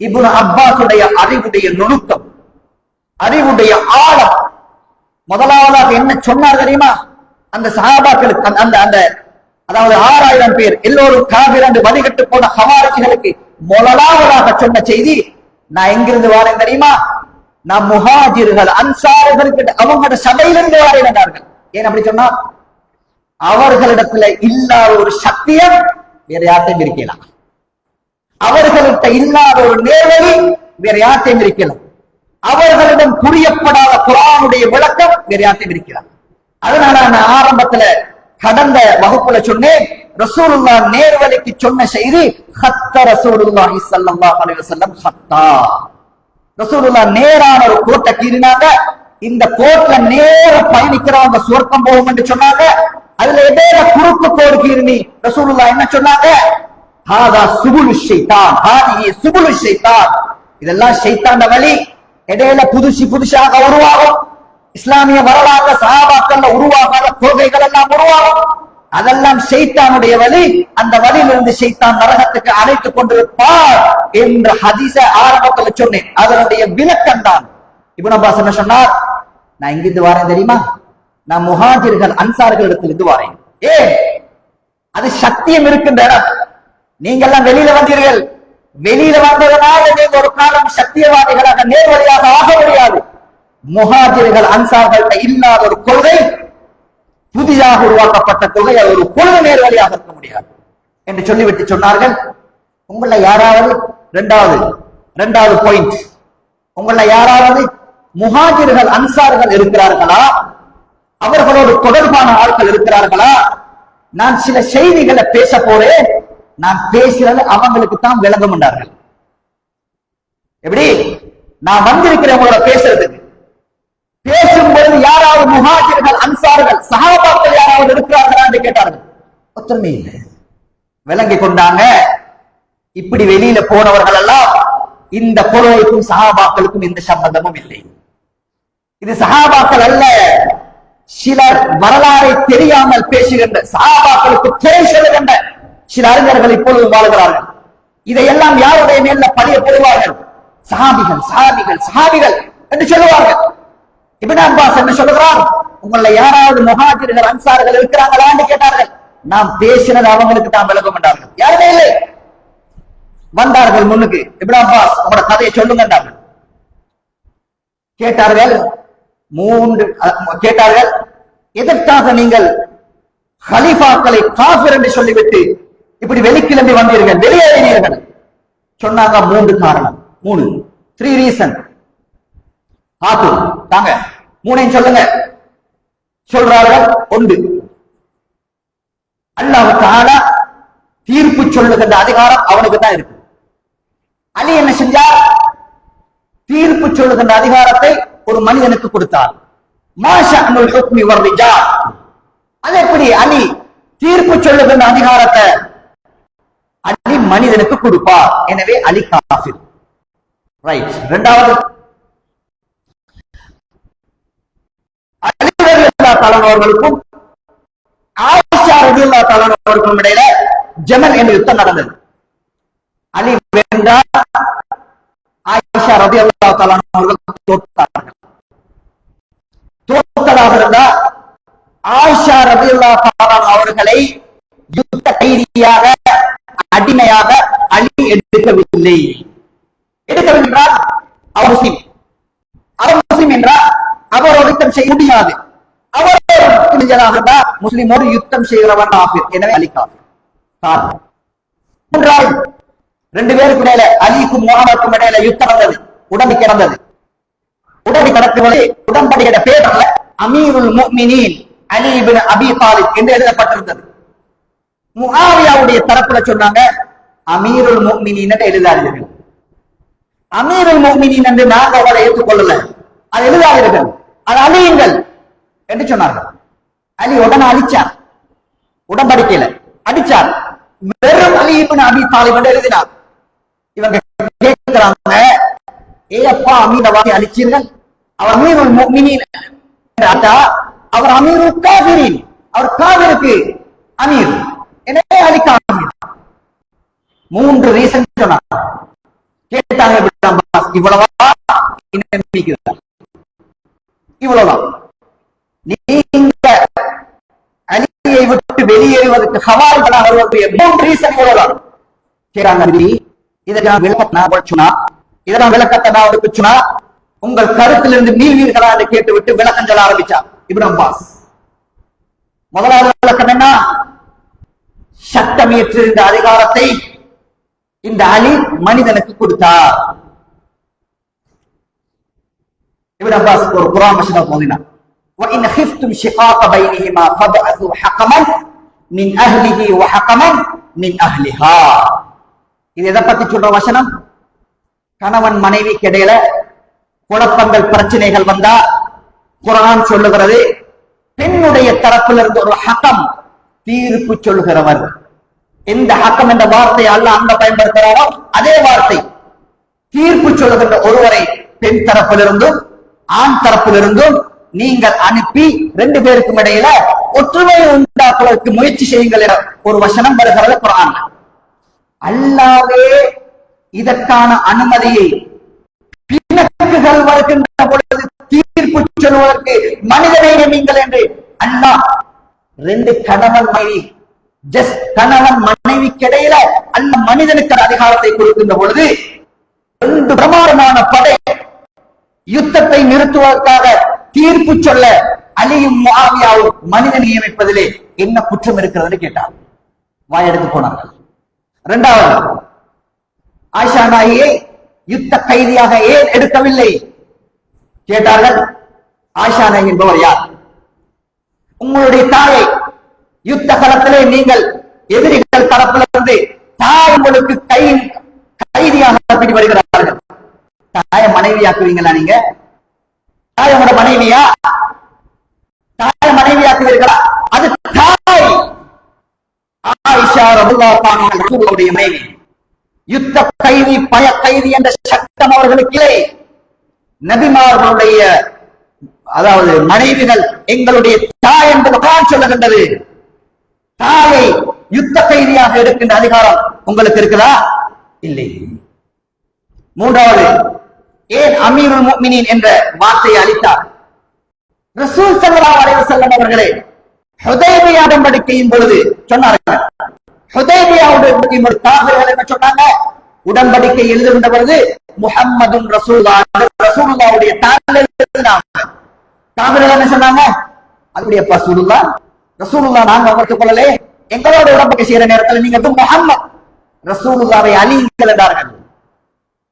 இப்னு அப்பாஸுடைய அறிவுடைய நுணுக்கம், அறிவுடைய ஆழம். முதலாவதாக என்ன சொன்னார் தெரியுமா? அந்த சஹாபாக்களுக்கு அந்த அதாவது 6000 பேர் எல்லோரும் காபிர் என்று வழிகட்டு போன ஹவாரிஜிகளுக்கு முதலாவதாக சொன்ன செய்தி, நான் எங்கிருந்து வாரேன் தெரியுமா? நான் முஹாஜிர்கள் அன்சார்களுக்கு அவங்களோட சபையிலிருந்து வாரேன் என்றார்கள். ஏன் அப்படி சொன்னா? அவர்களிடத்துல இல்லாத ஒரு சத்தியம் வேற யார்ட்டையும் இருக்கலாம், அவர்கள்ட்ட இல்லாத ஒரு நேர்வழி வேற யார்ட்டையும் இருக்கலாம், அவர்களிடம் புரியப்படாத குர்ஆனுடைய விளக்கம் வேற யார்ட்டையும் இருக்கலாம். அதனால நான் ஆரம்பத்துல கடந்த வகுப்புல சொன்னேன், ரசூலுல்லாஹ் நேர்வழிக்கு சொன்ன செய்தி ஹத்த ரசூலுல்லாஹி ஸல்லல்லாஹு அலைஹி வஸல்லம் ஹத்தா. ரசூலுல்லாஹ் நேரான ஒரு கோட்டை கீறினாங்க. இந்த கோட்ல நேர பயணிக்கிறவங்க சுவர்க்கம் போகும் என்று சொன்னாங்க. அதுல இடையில குறுக்கு கோடு கீறினி ரசூலுல்லாஹ் என்ன சொன்னாங்க? ஹாதா சுபுலு ஷைத்தான், ஹாதிஹி சுபுலு ஷைத்தான். இதெல்லாம் ஷைத்தான வழி. இடையில புதுசாக உருவாகும். இஸ்லாமிய வரலாறு சஹாபாக்கள்ல உருவாகாத கொள்கைகள் எல்லாம் உருவாகும். அதெல்லாம் ஷைத்தானுடைய வழி. அந்த வழியிலிருந்து ஷைத்தான் நரகத்துக்கு அழைத்துக் கொண்டிருப்பார் என்ற ஹதீஸ ஆரம்பத்தில் சொன்னேன். அதனுடைய விளக்கம் தான் இப்னு அப்பாஸ் என்ன சொன்னார்? நான் இங்கிருந்து வாரேன் தெரியுமா? நான் முஹாஜிர்கள் அன்சார்கள் இடத்திலிருந்து வாரேன். அது சத்தியம் இருக்கின்ற இடம். நீங்க எல்லாம் வெளியில வந்தீர்கள். வெளியில வந்ததனால நீங்க ஒரு காலம் சத்தியவாதிகளாக நேர்வழியாக ஆக முடியாது. முஹாஜிர்கள் அன்சார்கள் இல்லாத ஒரு கொள்கை, புதிதாக உருவாக்கப்பட்ட கொள்கை, அது ஒரு கொள்கை நேர்வழியாக இருக்க முடியாது என்று சொல்லிவிட்டு சொன்னார்கள். உங்கள யாராவது இரண்டாவது பாயிண்ட், உங்கள யாராவது முஹாஜிர்கள் அன்சார்கள் இருக்கிறார்களா? அவர்களோடு தொடர்பான ஆட்கள் இருக்கிறார்களா? நான் சில செய்திகளை பேச போறேன். நான் பேசுறது அவங்களுக்கு தான் விளங்கும் என்றார்கள். எப்படி? நான் வந்திருக்கிறேன் உங்களோட பேசுறதுக்கு. பேசும்பொழுது யாராவது முஹாஜிர்கள் அன்சார்கள் சஹாபாக்கள் யாராவது இருக்கிறார்களா என்று கேட்டார்கள். ஒத்துமை இல்லை. விளங்கி கொண்டாங்க. இப்படி வெளியில போனவர்கள் எல்லாம் இந்த பொருளுக்கும் சஹாபாக்களுக்கும் எந்த சம்பந்தமும் இல்லை. இது சஹாபாக்கள் அல்ல. சிலர் வரலாறை தெரியாமல் பேசுகின்ற, சஹாபாக்களுக்கு குறை சொல்லுகின்ற சில அறிஞர்கள் இப்பொழுது வாழ்கிறார்கள். இதையெல்லாம் யாருடைய மேல பழிய போடுவார்கள்? சஹாபிகள் என்று சொல்லுவார்கள். இப்னு அப்பாஸ் என்ன சொல்லுகிறார்? உங்களை யாராவது முஹாஜிர்கள் அன்சார்கள் இருக்கிறாங்களா என்று கேட்டார்கள். நாம் பேசினது அவங்களுக்கு தான் விளக்கம் என்றார்கள். யாருமே இல்லை. வந்தார்கள் முன்னுக்கு. இப்னு அப்பாஸ் உங்களோட கதையை சொல்லுங்க என்றார்கள். கேட்டார்கள், எதற்காக நீங்கள் ஹலீஃபாக்களை காஃபிர் என்று சொல்லிவிட்டு இப்படி வெளிக்கிளம்பி வந்தீர்கள், வெளியேறினீர்கள்? சொன்னாங்க 3 காரணம். 3 ரீசன். தாங்க 3 சொல்லுங்க. சொல்றார்கள். 1, அல்லாஹ் தஆலா தீர்ப்பு சொல்லுகின்ற அதிகாரம் அவனுக்கு தான் இருக்கு. அலி என்ன செஞ்சார்? தீர்ப்பு சொல்லுகின்ற அதிகாரத்தை ஒரு மனிதனுக்கு கொடுத்தார். மாஷஅனுல் ஹுக்மி வர்ரிஜால். அது எப்படி அலி தீர்ப்பு சொல்லுகின்ற அதிகாரத்தை அலி மனிதனுக்கு கொடுப்பார்? எனவே அலி காஃபிர். ரைட். 2வது, அலி ரலியல்லாஹு தஆலா அவர்களுக்கும் ஆயிஷா ரலியல்லாஹு தஆலா அவர்களுக்கும் இடையில ஜமல் என்ற யுத்தம் நடந்தது. அலி வென்றார். ஆயிஷா ரலியல்லாஹு தஆலா அவர்கள் தோற்றார்கள். தோற்றதாக இருந்தால் ஆயிஷா ரலியல்லாஹு தஆலா அவர்களை யுத்த கைதியாக, அடிமையாக அலி எடுக்கவில்லை. என்றால் அவர் முஸ்லிம் என்றால் அவரோடு யுத்தம் செய்ய முடியாது. அவர் முஸ்லிமோடு யுத்தம் செய்கிறவன் காஃபிர். எனவே அலி காஃபிர். 3வது, 2 பேருக்கு இடையில, அலிக்கும் முஹம்மதுக்கும் இடையில யுத்தம் நடந்தது. உடம்பு கிடந்தது. உடம்பு கிடக்கும்போது உடன்படிக்கிற பேர்ல அமீருல் முஃமினீன் அலி இப்னு அபி தாலிப் என்று எழுதப்பட்டிருந்தது. முஆவியாவுடைய தரப்புல சொன்னாங்க அமீருல் முஃமினீன் என்று எழுதாதீர்கள். அமீருல் முஃமினீன் என்று நாங்க அவரை ஏற்றுக்கொள்ளல, அது எழுதாதீர்கள், அது அழியுங்கள் என்று சொன்னார்கள். அலி உடனே அழிச்சார். உடன்படிக்கையில அடிச்சார். வெறும் அலி இப்னு அபி தாலிப் என்று எழுதினார். இவங்க கேட்கிறாங்க, ஏப்பா அமீரவாதி அழிச்சீர்கள், அவர் அமீருல் முஃமினீன், அவர் அமீருல் காஃபிரீன், அவர் காஃபிருக்கு அமீர், எனவே அலி காஃபிர். 3 ரீசன் சொன்னார். கேட்டாங்க இவ்வளவா? இவ்வளவுதான். நீங்க அலியை விட்டு வெளியேறுவதற்கு ஹவால்களாக வருவதற்கு 3 ரீசன் இவ்வளவுதான். கேட்டாங்க, இதெல்லாம் விளக்கத்தை நான் சொன்னா உங்கள் கருத்திலிருந்து மீள்வீர்களா என்று கேட்டுவிட்டு விளக்கம் சொல்ல ஆரம்பிச்சார் இப்னு அப்பாஸ். முதலாவது விளக்கம் என்ன? சட்டம் இயற்றிருந்த அதிகாரத்தை இந்த அலி மனிதனுக்கு கொடுத்தார். இப்னு அப்பாஸ் ஒரு குர்ஆன் வசனம் ஓதினார். وَإِنْ خِفْتُمْ شِقَاقَ بَيْنِهِمَا فَابْعَثُوا حَكَمًا مِنْ أَهْلِهِ وَحَكَمًا مِنْ أَهْلِهَا. இது எதை பத்தி சொல்ற வசனம்? கணவன் மனைவிக்கு இடையில குழப்பங்கள் பிரச்சனைகள் வந்தா குர்ஆன் சொல்லுகிறது, பெண்ணுடைய தரப்பிலிருந்து ஒரு ஹக்கம், தீர்ப்பு சொல்லுகிறவர். எந்த ஹக்கம் என்ற வார்த்தையை அல்லாஹ் அங்க பயன்படுத்துறாரோ அதே வார்த்தை, தீர்ப்பு சொல்லுகின்ற ஒருவரை பெண் தரப்பிலிருந்தும் ஆண் தரப்பிலிருந்தும் நீங்கள் அனுப்பி ரெண்டு பேருக்கும் இடையில ஒற்றுமையை உண்டாக்குவதற்கு முயற்சி செய்யுங்கள் என ஒரு வசனம் வருகிறது குர்ஆன். அல்லாஹ்வே இதற்கான அனுமதியை பிணக்குகள் வருகின்ற பொழுது தீர்ப்பு சொல்வதற்கு மனிதனை நியமிங்கள் என்று அல்லாஹ் ரெண்டு கணவன் மனைவி, ஜஸ்ட் கணவன் மனைவிக்கு இடையில அல்லாஹ் மனிதனுக்கு அதிகாரத்தை கொடுக்கின்ற பொழுது ரெண்டு பிரமாண்டமான படை யுத்தத்தை நிறுத்துவதற்காக தீர்ப்பு சொல்ல அலியும் முஆவியாவும் மனிதன் நியமிப்பதிலே என்ன குற்றம் இருக்கிறது கேட்டார். வாயெடுத்து போனார்கள். இரண்டாவது, ஆயிஷா நாயியை யுத்த கைதியாக ஏன் எடுக்கவில்லை கேட்டார்கள். ஆயிஷா நாயகி என்பவர் யார்? உங்களுடைய தாயை யுத்த களத்திலே நீங்கள் எதிரிகள் தரப்பிலிருந்து தாய் உங்களுக்கு கைதியாக பிடி வருகிறார்கள். தாய மனைவியாக்குவீங்களா? நீங்க தாயோட மனைவியா? தாய மனைவியாக்குவீர்களா? அது தாய். ஆயிஷா ரலியல்லாஹு அன்ஹா ரசூலுல்லாஹ்வுடைய மனைவி. யுத்த கைதி, பய கைதி என்ற சட்டம் அவர்களுக்கு இல்லை. நபிமார்களுடைய, அதாவது மனைவிகள் எங்களுடைய தாய் என்பது குர்ஆன் சொல்லுகின்றது. தாயை யுத்த கைதியாக எடுக்கின்ற அதிகாரம் உங்களுக்கு இருக்குதா? இல்லை. மூன்றாவது, ஏன் அமீருல் முஃமினீன் என்ற வார்த்தையை அளித்தார்? ரசூல் ஸல்லல்லாஹு அலைஹி வஸல்லம் அவர்களே ஹுதைபியா உடன்படிக்கையின் பொழுது சொன்னார்கள். ஹுதைபியா உடன்படிக்கையின் பொழுது காஃபிர்கள் என்ன சொன்னாங்க? உடன்படிக்கை எழுதுகின்ற பொழுது முஹம்மதுன் ரசூலுல்லாஹ்வுடைய தாளில் எழுதினாங்க. காஃபிர்கள் என்ன சொன்னாங்க? அதுடைய ரசூலுல்லாஹ் நாங்க அவருக்கு கொள்ளலே, எங்களோட உடன்படிக்கை செய்யற நேரத்தில் நீங்க முஹம்மது ரசூலுல்லாஹ்வை அலிங்கள் என்றார்கள்.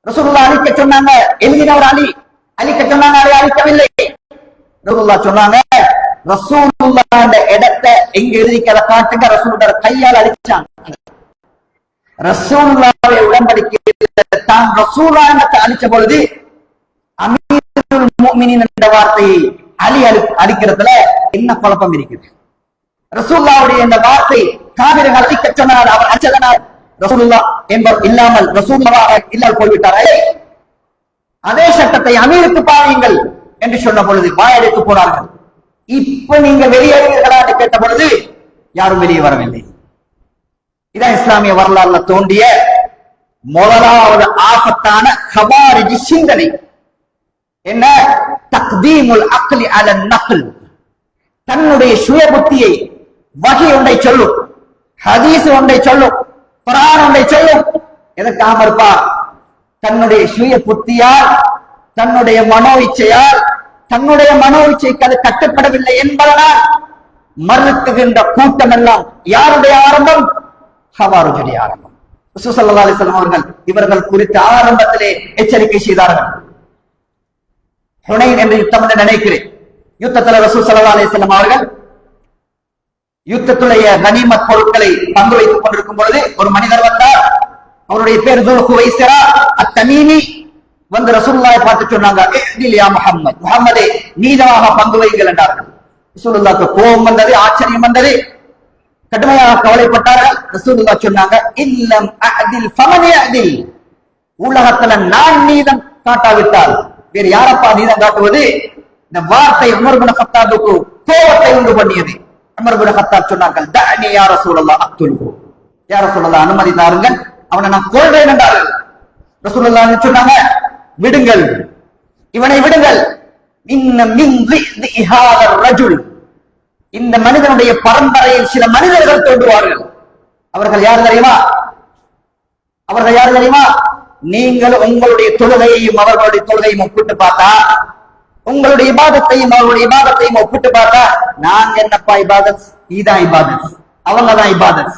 ரசூலுல்லாஹ் அழிக்க சொன்னாங்க, எழுதினவர் அலி. அழிக்க சொன்னாங்க, அலி அழிக்கவில்லை. ரசூலுல்லாஹ் சொன்னாங்க, ரசூலுல்லாஹ் அந்த இடத்தை எங்க எழுதிக்கிறத காட்டுங்க. ரசூலுல்லாஹ் கையால் அழிச்சாங்க. ரசூலுல்லாஹ்வை உடன்படிக்கை தான் ரசூலுல்லாஹ் அழிச்ச பொழுது அமீருல் முஃமினீன் என்ற வார்த்தையை அலி அழிக்கிறதுல என்ன குழப்பம் இருக்குது? ரசூலுல்லாஹ்வுடைய இந்த வார்த்தை காபிர்கள் அழிக்க சொன்னால் அவர் அச்சதனால் ரசூலுல்லாஹ் என்பவர் இல்லாமல் ரசூலுல்லாஹ் இல்லாமல் போய்விட்டாரே. அதே சட்டத்தை அமீருக்கு பாருங்கள் என்று சொன்ன பொழுது வாயெடுத்து போனார்கள். இப்ப நீங்க வெளியேறுவீர்களா என்று கேட்ட பொழுது யாரும் வெளியே வரவில்லை. இதான் இஸ்லாமிய வரலாறுல தோண்டிய முதலாவது ஆபத்தான ஹவாரிஜி சிந்தனை. என்ன? தக்தீமுல் அக்லி அலன் நக்ல். தன்னுடைய சுய புத்தியை வஹி ஒன்றை சொல்லும், ஹதீஸ் ஒன்றை சொல்லும், குர்ஆன் ஒன்றை சொல்லும். எதற்காக இருப்பார்? தன்னுடைய சுய புத்தியால், தன்னுடைய மனோ இச்சையால், தன்னுடைய மனோ இச்சைக்கு அது கட்டுப்படவில்லை என்பதனால் மறுக்குகின்ற கூட்டம் எல்லாம் யாருடைய ஆரம்பம்? ஹவாரிஜுடைய ஆரம்பம். ரசூல் ஸல்லல்லாஹு அலைஹி வஸல்லம் அவர்கள் இவர்கள் குறித்து ஆரம்பத்திலே எச்சரிக்கை செய்தார்கள். ஹுனைன் என்ற யுத்தம் என்று நினைக்கிறேன். யுத்தத்தில் ரசூல் ஸல்லல்லாஹு அலைஹி வஸல்லம் அவர்கள் யுத்தத்துடைய கனிமத் பொருட்களை பங்கு வைத்துக் கொண்டிருக்கும் பொழுது ஒரு மனிதர் வந்தார். அவருடைய பேர் துல்குவைஸிரா அத்தமீமி. வந்து ரசூலுல்லாஹை பார்த்து சொன்னாங்க, இஹ்தில் யா முஹம்மத், முஹம்மதே நீதமாக பங்கு வைங்கள் என்றார்கள். ரசூலுல்லாஹ்க்கு கோபம் வந்தது, ஆச்சரியம் வந்தது, கடுமையாக கவலைப்பட்டார்கள். ரசூலுல்லாஹ் சொன்னாங்க, இல்லம் அஅதில் ஃபமன் யஅதில். உலகத்துல நான் நீதம் காட்டாவிட்டால் வேறு யாரப்பா நீதம் காட்டுவது? இந்த வார்த்தை உமர் இப்னு கத்தாபுக்கு கோபத்தை உண்டு பண்ணியது. உமர் இப்னு கத்தாப் சொன்னார்கள், தஅனி யா ரசூலல்லாஹ் அக்துல்ஹு. யா ரசூலல்லாஹ் அனுமதி தாருங்கள், அவனை நான் கொல்றேன் என்றார்கள். ரசூலுல்லாஹ் சொன்னாங்க, விடுங்கள், இவனை விடுங்கள். இன்ன மின் ذِئْذِ هَذَا الرَّجُلِ. இந்த மனிதனுடைய பரம்பரையில் சில மனிதர்கள் தோன்றுவார்கள். அவர்கள் யார் தெரியுமா? அவர்கள் யார் தெரியுமா? நீங்கள் உங்களுடைய தொழுகையையும் அவர்களுடைய தொழுகையும் ஒப்பிட்டு பார்த்தா, உங்களுடைய இபாதத்தையும் அவர்களுடைய இபாதத்தையும் ஒப்பிட்டு பார்த்தா, நாங்க என்னப்பா இபாதத், இதான் இபாதத், அவங்க தான் இபாதத்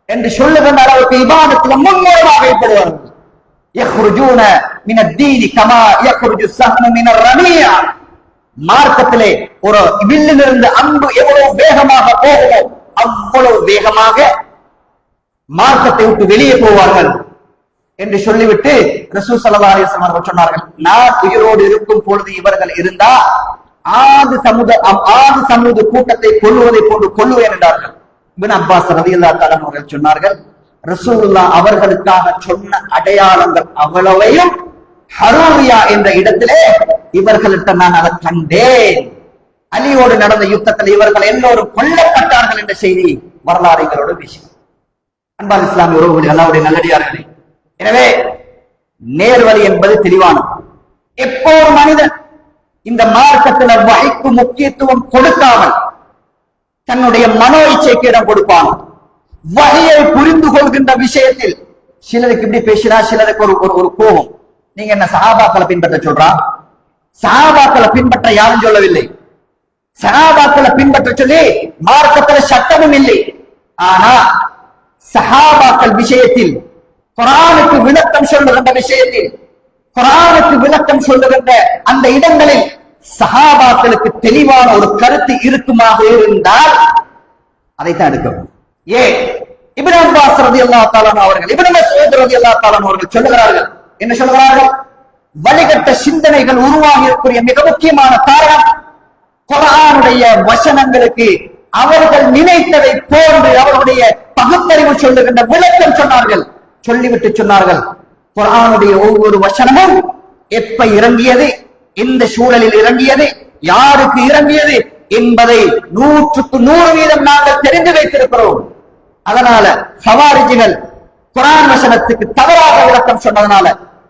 என்று சொல்லுகின்ற அளவுக்கு இபாதத்துல முன்னோராக ஏற்படுவார்கள். யஹ்ருஜூன மின தீனி கமா யஹ்ருஜு ஸஹ்மு மின ரமியா. மார்க்கத்திலே ஒரு வில்லிலிருந்து அம்பு எவ்வளவு வேகமாக போகுமோ அவ்வளவு வேகமாக மார்க்கத்தை விட்டு வெளியே போவார்கள் என்று சொல்லிவிட்டு ரசூல் ஸல்லல்லாஹு அலைஹி வஸல்லம் அவர்கள் சொன்னார்கள், நான் உயிரோடு இருக்கும் பொழுது இவர்கள் இருந்தா ஆது சமூக கூட்டத்தை கொல்லுவதை போன்று கொல்லுவேன் என்றார்கள். இப்னு அப்பாஸ் ரலியல்லாஹு தஆலா அவர்கள் சொன்னார்கள், ரசூலுல்லாஹ் அவர்களுக்காக சொன்ன அடையாளங்கள் அவ்வளவையும் ஹரூரியா என்ற இடத்திலே இவர்களிட்ட நான் அதை கண்டேன். அலியோடு நடந்த யுத்தத்தில் இவர்கள் எல்லோரும் கொல்லப்பட்டார்கள் என்ற செய்தி வரலாறு எங்களோட விஷயம். அன்பான இஸ்லாமிய உறவுகளே, அல்லாஹ்வுடைய நல்லடியார்களே, எனவே நேர்வழி என்பது தெளிவானது. எப்போ ஒரு மனிதன் இந்த மார்க்கத்தில் வகைக்கு முக்கியத்துவம் கொடுக்காமல் தன்னுடைய மனோ இச்சைக்கு இடம் கொடுப்பான், வகையை புரிந்து கொள்கின்ற விஷயத்தில் சிலருக்கு இப்படி பேசினா சிலருக்கு ஒரு கோபம். நீங்க என்ன சஹாபாக்களை பின்பற்ற சொல்றா? சஹாபாக்களை பின்பற்ற யாரும் சொல்லவில்லை. சஹாபாக்களை பின்பற்ற சொல்லி மார்க்கத்தில் சட்டமும் இல்லை. ஆனா சஹாபாக்கள் விஷயத்தில் குர்ஆனுக்கு விளக்கம் சொல்லுகின்ற விஷயத்தில் குர்ஆனுக்கு விளக்கம் சொல்லுகின்ற அந்த இடங்களில் சஹாபாக்களுக்கு தெளிவான ஒரு கருத்து இருக்குமாக இருந்தால் அதைத்தான் எடுக்கணும். இப்னு அப்பாஸ் ரலியல்லாஹு தஆலா அவர்கள், இப்னு மஸ்ஊத் ரலியல்லாஹு தஆலா அவர்கள் சொல்லுகிறார்கள், என்ன சொல்கிறார்கள்? வழிகட்ட சிந்தனைகள் உருவாகி இருக்கக்கூடிய மிக முக்கியமான காரணம் குர்ஆனுடைய வசனங்களுக்கு அவர்கள் நினைத்ததை போன்று அவர்களுடைய பகுத்தறிவு சொல்லுகின்ற விளக்கம் சொன்னார்கள். சொல்லிவிட்டு சொன்னார்கள், குர்ஆனுடைய ஒவ்வொரு வசனமும் எப்ப இறங்கியது, எந்த சூழலில் இறங்கியது, யாருக்கு இறங்கியது என்பதை 100% நாங்கள் தெரிந்து வைத்திருக்கிறோம். அதனால ஹவாரிஜிகள் குர்ஆன் வசனத்துக்கு தவறாக விளக்கம் சொன்னதனால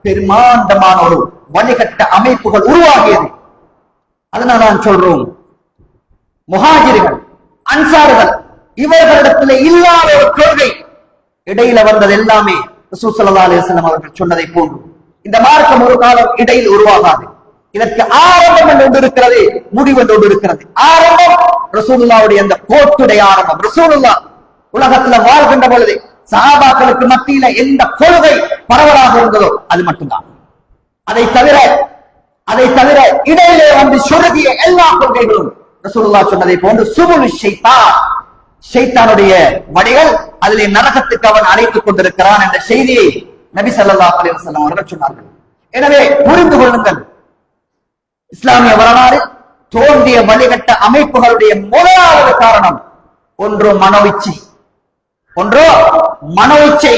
பெருமாண்டமான ஒரு வழிகட்ட அமைப்புகள் உருவாகியது. அதனால நான் சொல்றோம், முஹாஜிர்கள் அன்சார்கள் இவர்களிடத்தில் இல்லாத ஒரு கொள்கை இடையில வந்தது எல்லாமே ரசூல் ஸல்லல்லாஹு அலைஹி வஸல்லம் அவர்கள் சொன்னதை போன்று இந்த மார்க்கம் ஒரு காலம் இடையில் உருவாகாது. இதற்கு ஆரம்பம் என்று ஒன்று இருக்கிறது, முடிவு என்று ஒன்று இருக்கிறது. ஆரம்பம் ரசூலுல்லாஹ்வுடைய அந்த கோட்டுடைய ஆரம்பம். ரசூலுல்லாஹ் உலகத்துல வாழ்கின்ற பொழுது சஹாபாக்களுக்கு மத்தியில எந்த கொள்கை பரவலாக இருந்ததோ அது மட்டும்தான். அதை தவிர இடையிலே வந்து சொருகிய எல்லா கொள்கைகளும் ரசூலுல்லாஹ் சொன்னதை போன்று சுபுல் ஷைத்தான், ஷைத்தானுடைய வழிகள், அதிலே நரகத்துக்கு அவன் அழைத்துக் கொண்டிருக்கிறான் என்ற செய்தியை நபி ஸல்லல்லாஹு அலைஹி வஸல்லம் அவர்கள் சொன்னார்கள். எனவே புரிந்து கொள்ளுங்கள், இஸ்லாமிய வரலாறு தோன்றிய வழிகட்ட அமைப்புகளுடைய முதலாவது காரணம் ஒன்றோ மனோ இச்சை.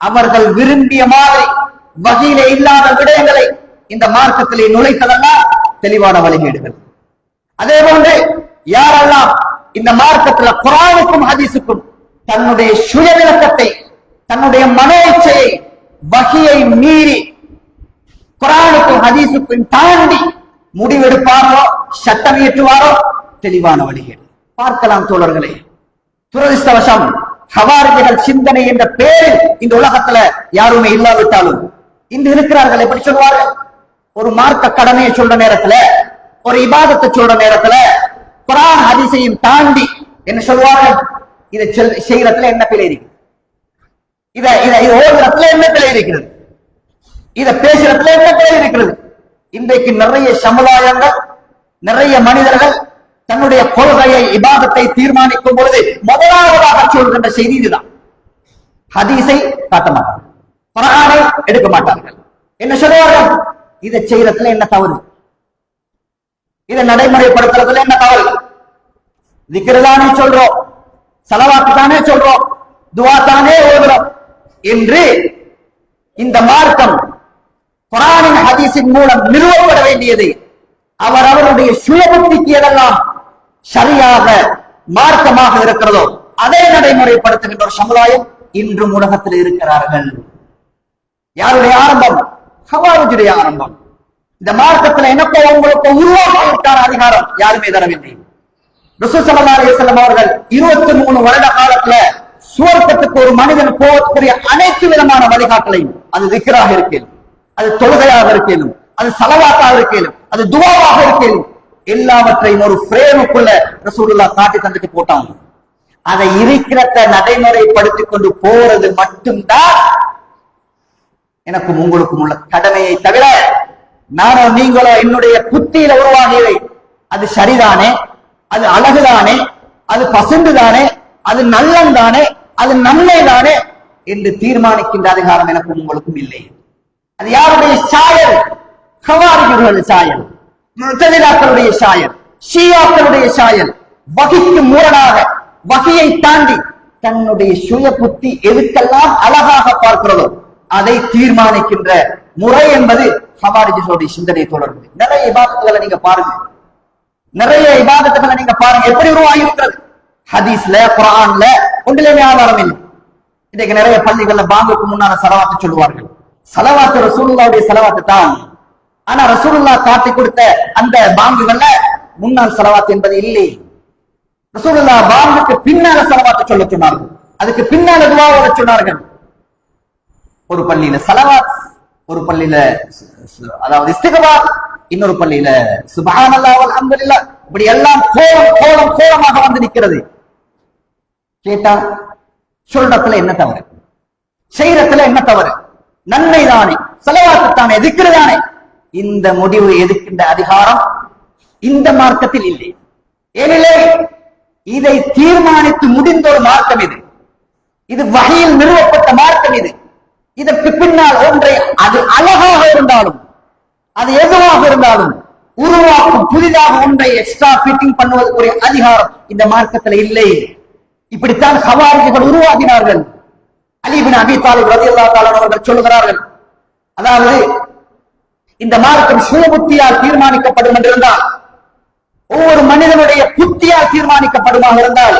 அவர்கள் விரும்பிய மாதிரி வகையிலே இல்லாத விடயங்களை இந்த மார்க்கத்திலே நுழைத்ததெல்லாம் தெளிவான வழிகேடுகள். அதே போன்று யாரெல்லாம் இந்த மார்க்கத்தில் குர்ஆனுக்கும் ஹதீஸுக்கும் தன்னுடைய சுய விளக்கத்தை, தன்னுடைய மனோ இச்சையை வகையை மீறி குர்ஆனுக்கும் ஹதீஸுக்கும் தாண்டி முடிவெடுப்பாரோ, சட்டம் இயற்றுவாரோ தெளிவான வழிகேடு. பார்க்கலாம் தோழர்களே, துரதிர்ஷ்டவசம் ஹவாரிஜிகள் சிந்தனை என்ற பெயரில் இந்த உலகத்துல யாருமே இல்லாவிட்டாலும் இன்று இருக்கிறார்கள். எப்படி சொல்வார்கள்? ஒரு மார்க்க கடமையை சொல்ற நேரத்துல, ஒரு இபாதத்தை சொல்ற நேரத்துல குர்ஆன் ஹதீஸையும் தாண்டி என்ன சொல்வார்கள்? இதை செய்யறதுல என்ன பிழை இருக்கு, இதை ஓதுறதுல என்ன பிழை இருக்கிறது, இதை பேசுறதுல என்ன பிழை இருக்கிறது. இன்றைக்கு நிறைய சமுதாயங்கள், நிறைய மனிதர்கள் தன்னுடைய கொள்கையை, இபாதத்தை தீர்மானிக்கும் பொழுது முதலாவதாக சொல்கின்ற செய்தி இதுதான். ஹதீஸை காட்ட மாட்டார்கள், குர்ஆனை எடுக்க மாட்டார்கள். என்ன சொல்லுவார்கள்? இதை செய்யறதுல என்ன தவறு, இதை நடைமுறைப்படுத்துறதுல என்ன தவறு, திக்ர் தானே சொல்றோம், ஸலவாத் தானே சொல்றோம், துஆ தானே ஓதுறோம் என்று இந்த மார்க்கம் குர்ஆனின் ஹதீஸின் மூலம் நிறுவப்பட வேண்டியது அவருடைய சுய புத்திக்கு எதெல்லாம் சரியாக மார்க்கமாக இருக்கிறதோ அதை நடைமுறைப்படுத்துகின்ற ஒரு சமுதாயம் இன்றும் உலகத்தில் இருக்கிறார்கள். யாருடைய ஆரம்பம்? ஹவாரிஜுடைய ஆரம்பம். இந்த மார்க்கத்தில் எனக்கோ உங்களுக்கு உருவாக்கிவிட்டான அதிகாரம் யாருமே தரவில்லை. ரசூல் ஸல்லல்லாஹு அலைஹி வஸல்லம் அவர்கள் 23 வருட காலத்துல சுவர்க்கத்துக்கு ஒரு மனிதன் போகக்கூடிய அனைத்து விதமான வழிகாட்டலையும், அது திக்ராக இருக்கேனும், அது தொழுகையாக இருக்கேனும், அது ஸலவாத்தாக இருக்கேனும், அது துஆவாக இருக்கேனும், எல்லாவற்றையும் ஒரு ஃப்ரேமுக்குள்ள ரசூலுல்லாஹ் காட்டி தந்துட்டு போட்டாங்க. அதை இருக்கிறத நடைமுறைப்படுத்திக் கொண்டு போறது மட்டும்தான் எனக்கும் உங்களுக்கும் உள்ள கடமையை தவிர நானோ நீங்களோ என்னுடைய புத்தியில உருவாகியதை அது சரிதானே, அது அழகுதானே, அது பசுந்துதானே, அது நல்லந்தானே, அது நன்மைதானே என்று தீர்மானிக்கின்ற அதிகாரம் எனக்கும் உங்களுக்கும் இல்லை. அது யாருடைய சாயல்? கவாரிகளுடைய சாயல், முத்தசிலாக்களுடைய சாயல், ஷியாக்களுடைய சாயல். வகிக்கு மூலனாக, வகியை தாண்டி தன்னுடைய சுய புத்தி எதுக்கெல்லாம் அழகாக பார்க்கிறதோ அதை தீர்மானிக்கின்ற முறை என்பது ஹவாரிஜிகளுடைய சிந்தனை தொடர்பு. நிறைய இபாதத்துகளை நீங்க பாருங்க, நிறைய இபாதத்துகளை நீங்க பாருங்க எப்படி உருவாகி இருக்கிறது. ஹதீஸ்ல, குர்ஆன்ல ஒன்றிலுமே ஆதாரம் இல்லை. இன்னைக்கு நிறைய பள்ளிகள்ல பாங்குக்கு முன்னால ஸலவாத்து சொல்லுவார்கள். ஸலவாத்து ரசூலுல்லாஹ்வுடைய ஸலவாத்து தான். ஆனா ரசூலுல்லாஹ் காட்டி கொடுத்த அந்த பாங்குகள்ல முன்னால் ஸலவாத் என்பது இல்லை. ரசூலுல்லாஹ் பாங்குக்கு பின்னால ஸலவாத்து சொல்ல சொன்னார்கள், அதுக்கு பின்னால துஆ ஓத சொன்னார்கள். ஒரு பள்ளியில ஸலவாத், ஒரு பள்ளியில அதாவது இஸ்திக்பார், இன்னொரு பள்ளியில சுப்ஹானல்லாஹ் வல்ஹம்துலில்லாஹ், இப்படி எல்லாம் கோலமாக வந்து நிற்கிறது. கேட்டா சொல்றதுல என்ன தவறு, செய்யறதுல என்ன தவறு? நன்மை தானே, ஸலவாத்து தானே, திக்ர் தானே. இந்த முடிவு எதுக்கின்ற அதிகாரம் இந்த மார்க்கத்தில் இல்லை. ஏனிலே இதை தீர்மானித்து முடிந்த ஒரு மார்க்கம் இது. இது வஹீயில் நிறுவப்பட்ட மார்க்கம் இது. இதற்கு பின்னால் ஒன்றை, அது அழகாக இருந்தாலும், அது எதுவாக இருந்தாலும் உருவாக்கும் புதிதாக ஒன்றை எக்ஸ்ட்ரா ஃபிட்டிங் பண்ணுவதற்குரிய அதிகாரம் இந்த மார்க்கத்தில் இல்லை. இப்படித்தான் ஹவாரிஜிகள் உருவாக்கினார்கள். அலி இப்னு அபீ தாலிப் ரலியல்லாஹு தஆலா அவர்கள் சொல்லுகிறார்கள், அதாவது இந்த மார்க்கம் சுய புத்தியால் தீர்மானிக்கப்படும் என்றிருந்தால், ஒவ்வொரு மனிதனுடைய புத்தியால் தீர்மானிக்கப்படுமாக இருந்தால்,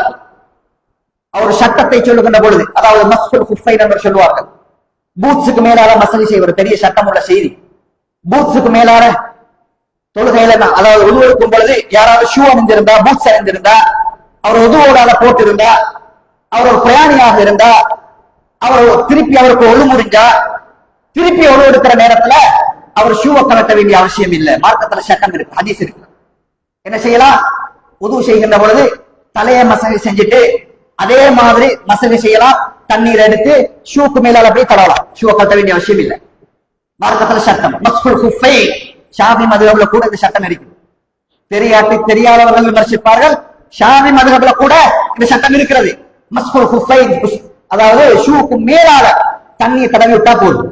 அவர் சட்டத்தை சொல்லுகின்ற பொழுது, அதாவது மஸ்ஹுல் குஃபைன் என்று சொல்லுவார்கள், பூத்ஸுக்கு மேலால மசகி செய்வது பெரிய சட்டம் உள்ள செய்தி. பூத்ஸுக்கு மேலால தொழுகையில, அதாவது உதுவெடுக்கும் பொழுது யாராவது ஷூ அணிந்திருந்தா, பூத்ஸ் அணிந்திருந்தா, அவர் உதுவோடால போட்டிருந்தா, அவர் ஒரு பிரயாணியாக இருந்தா, அவர் திருப்பி அவருக்கு ஒழு முறிஞ்சா, திருப்பி ஒழு எடுக்கிற நேரத்துல அவர் ஷூவை கலட்ட வேண்டிய அவசியம் இல்லை. மார்க்கத்துல சட்டம் இருக்கு, ஹதீஸ் இருக்கு. என்ன செய்யலாம்? உது செய்கின்ற பொழுது தலையை மசகை செஞ்சுட்டு அதே மாதிரி மசகை செய்யலாம். தண்ணீர் எடுத்து ஷூக்கு மேலால போய் தடவலாம். ஷூவை கலட்ட வேண்டிய அவசியம் இல்லை. மார்க்கத்துல சட்டம். மஸ்ஹுல் குஃபை, ஷாஃபி மதுஹப்ல கூட இந்த சட்டம் இருக்கு. தெரியாதவர்கள் விமர்சிப்பார்கள், ஷாஃபி மதுஹப்ல கூட இந்த சட்டம் இருக்கிறது. மஸ்ஹுல் குஃபை, அதாவது ஷூக்கு மேலால தண்ணியை தடவி விட்டா போதும்.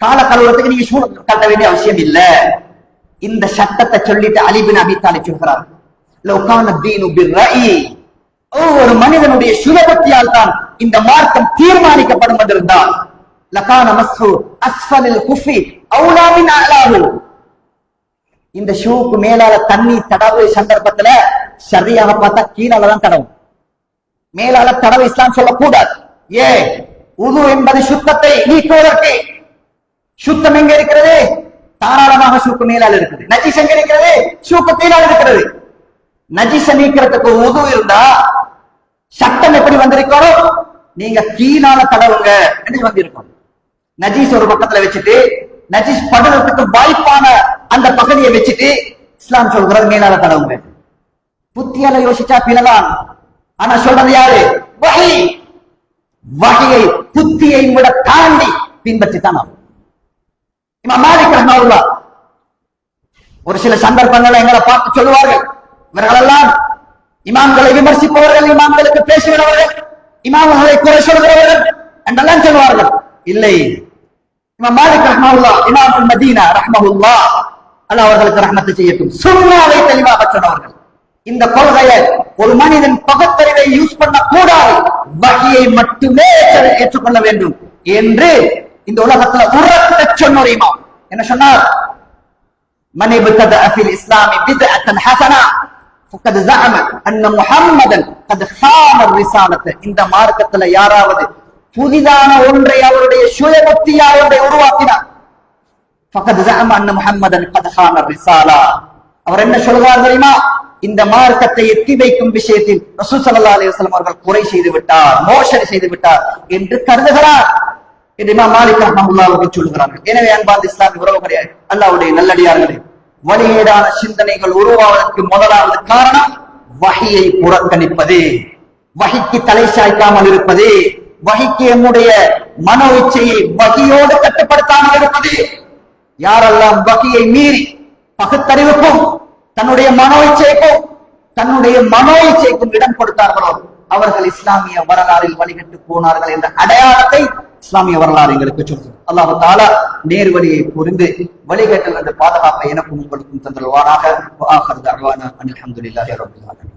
கால கழுவுறதுக்கு நீங்க ஷூ கட்ட வேண்டிய அவசியம் இல்ல. இந்த சட்டத்தை சொல்லிட்டு அலி இப்னு அபீ தாலிப் சொல்கிறார், லவ் கான தீனு பிர்ரஇ, ஒவ்வொரு மனிதனுடைய சுயபக்தியால் தான் இந்த மார்க்கம் தீர்மானிக்கப்படும் என்றிருந்தால், லகான மஸ்ஹு அஸ்ஃபலில் குஃபி அவுலா மின் அலாஹு, இந்த ஷூக்கு மேலால தண்ணி தடவு சந்தர்ப்பத்துல சரியாக பார்த்தா கீழாலதான் தடவும், மேலால தடவை இஸ்லாம் சொல்லக்கூடாது. ஏ, உது என்பது சுத்தத்தை நீக்குவதற்கு. சுத்தம் எங்க இருக்கிறது? தாராளமாக ஷூக்கு மேலால் இருக்குது. நஜீஸ் எங்க இருக்கிறது? ஷூக்கு கீழால் இருக்கிறது. நஜீஸ நீக்கிறதுக்கு உது இருந்தா சட்டம் எப்படி வந்திருக்கணும்? நீங்க கீழால தடவுங்க என்று வந்திருக்கும். நஜீஸ் ஒரு பக்கத்துல வச்சுட்டு, நஜீஸ் படுறதுக்கு வாய்ப்பான அந்த பகுதியை வச்சுட்டு இஸ்லாம் சொல்கிறது மேலால தடவுங்க. புத்தியால யோசிச்சா பின்னதான். ஆனா சொல்றது யாரு? வஹி. வஹியை புத்தியை விட தாண்டி பின்பற்றித்தான் ஆகும். இமாம் மாலிக் ரஹ்மத்துல்லாஹ் ஒரு சில சந்தர்ப்பங்களை எங்களை பார்த்து சொல்லுவார்கள், இவர்களெல்லாம் இமாம்களை விமர்சிப்பவர்கள், இமாம்களுக்கு பேசுகிறவர்கள், இமாம்களை குறை சொல்கிறவர்கள் என்றெல்லாம் சொல்வார்கள். இல்லை, இமாம் மாலிக் ரஹ்மத்துல்லாஹ், இமாமுல் மதீனா ரஹ்மத்துல்லாஹ், அல்லாஹ் அவர்களுக்கு ரஹ்மத்து செய்யட்டும், சுன்னாவை தெளிவாக சொன்னவர்கள். இந்த கொள்கையை ஒரு மனிதன் பகுத்தறிவை யூஸ் பண்ண கூடாது, வஹியை மட்டுமே ஏற்றுக்கொள்ள வேண்டும் என்று இந்த உலகத்துல உரத்த சொன்ன ஒரு இமாம் என்ன சொன்னார்? மன் இப்ததஅ ஃபில் இஸ்லாமி பித்அத்தன் ஹஸனா ஃபகத் ஸஅம அன்ன முஹம்மதன் கத் ஹான ரிசாலத. இந்த மார்க்கத்துல யாராவது புதிதான ஒன்றை அவருடைய சுயபக்தியால் ஒன்றை உருவாக்கினார், ஃபகத் ஸஅம அன்ன முஹம்மதன் கத் ஹான ரிசாலா, அவர் என்ன சொல்கிறார் தெரியுமா? இந்த மார்க்கத்தை எத்தி வைக்கும் விஷயத்தில் ரசூல் ஸல்லல்லாஹு அலைஹி வஸல்லம் அவர்கள் குறை செய்து விட்டார், மோசடி செய்து விட்டார் என்று கருதுகிறார். இமாம் மாலிக் ரஹ்மத்துல்லாஹி அவர்கள் சொல்கிறார்கள். எனவே அன்பார்ந்த இஸ்லாமிய உறவுகளே, அல்லாஹ்வுடைய நல்லடியார்களே, வழிகேடான சிந்தனைகள் உருவாவதற்கு முதலாவது காரணம் வஹியை புறக்கணிப்பது, வஹிக்கு தலை சாய்க்காமல் இருப்பது, வஹிக்கு நம்முடைய மனோ இச்சையை வஹியோடு கட்டுப்படுத்தாமல் இருப்பது. யாரெல்லாம் வஹியை மீறி பகுத்தறிவுக்கும் தன்னுடைய மனோ இச்சைக்கும் இடம் கொடுத்தார்களோ அவர்கள் இஸ்லாமிய வரலாறில் வழிகட்டு போனார்கள் என்ற அடையாளத்தை இஸ்லாமிய வரலாறு எங்களுக்கு சொல்கிறது. அல்லாஹ் தஆலா நேர் வழியை புரிந்து வழிகட்டில் இருந்து பாதுகாப்பை எனக்கும் உங்களுக்கும் தந்தல்வானாக. வஆகிரு தஅவானா அல்ஹம்துலில்லாஹி ரப்பில் ஆலமீன்.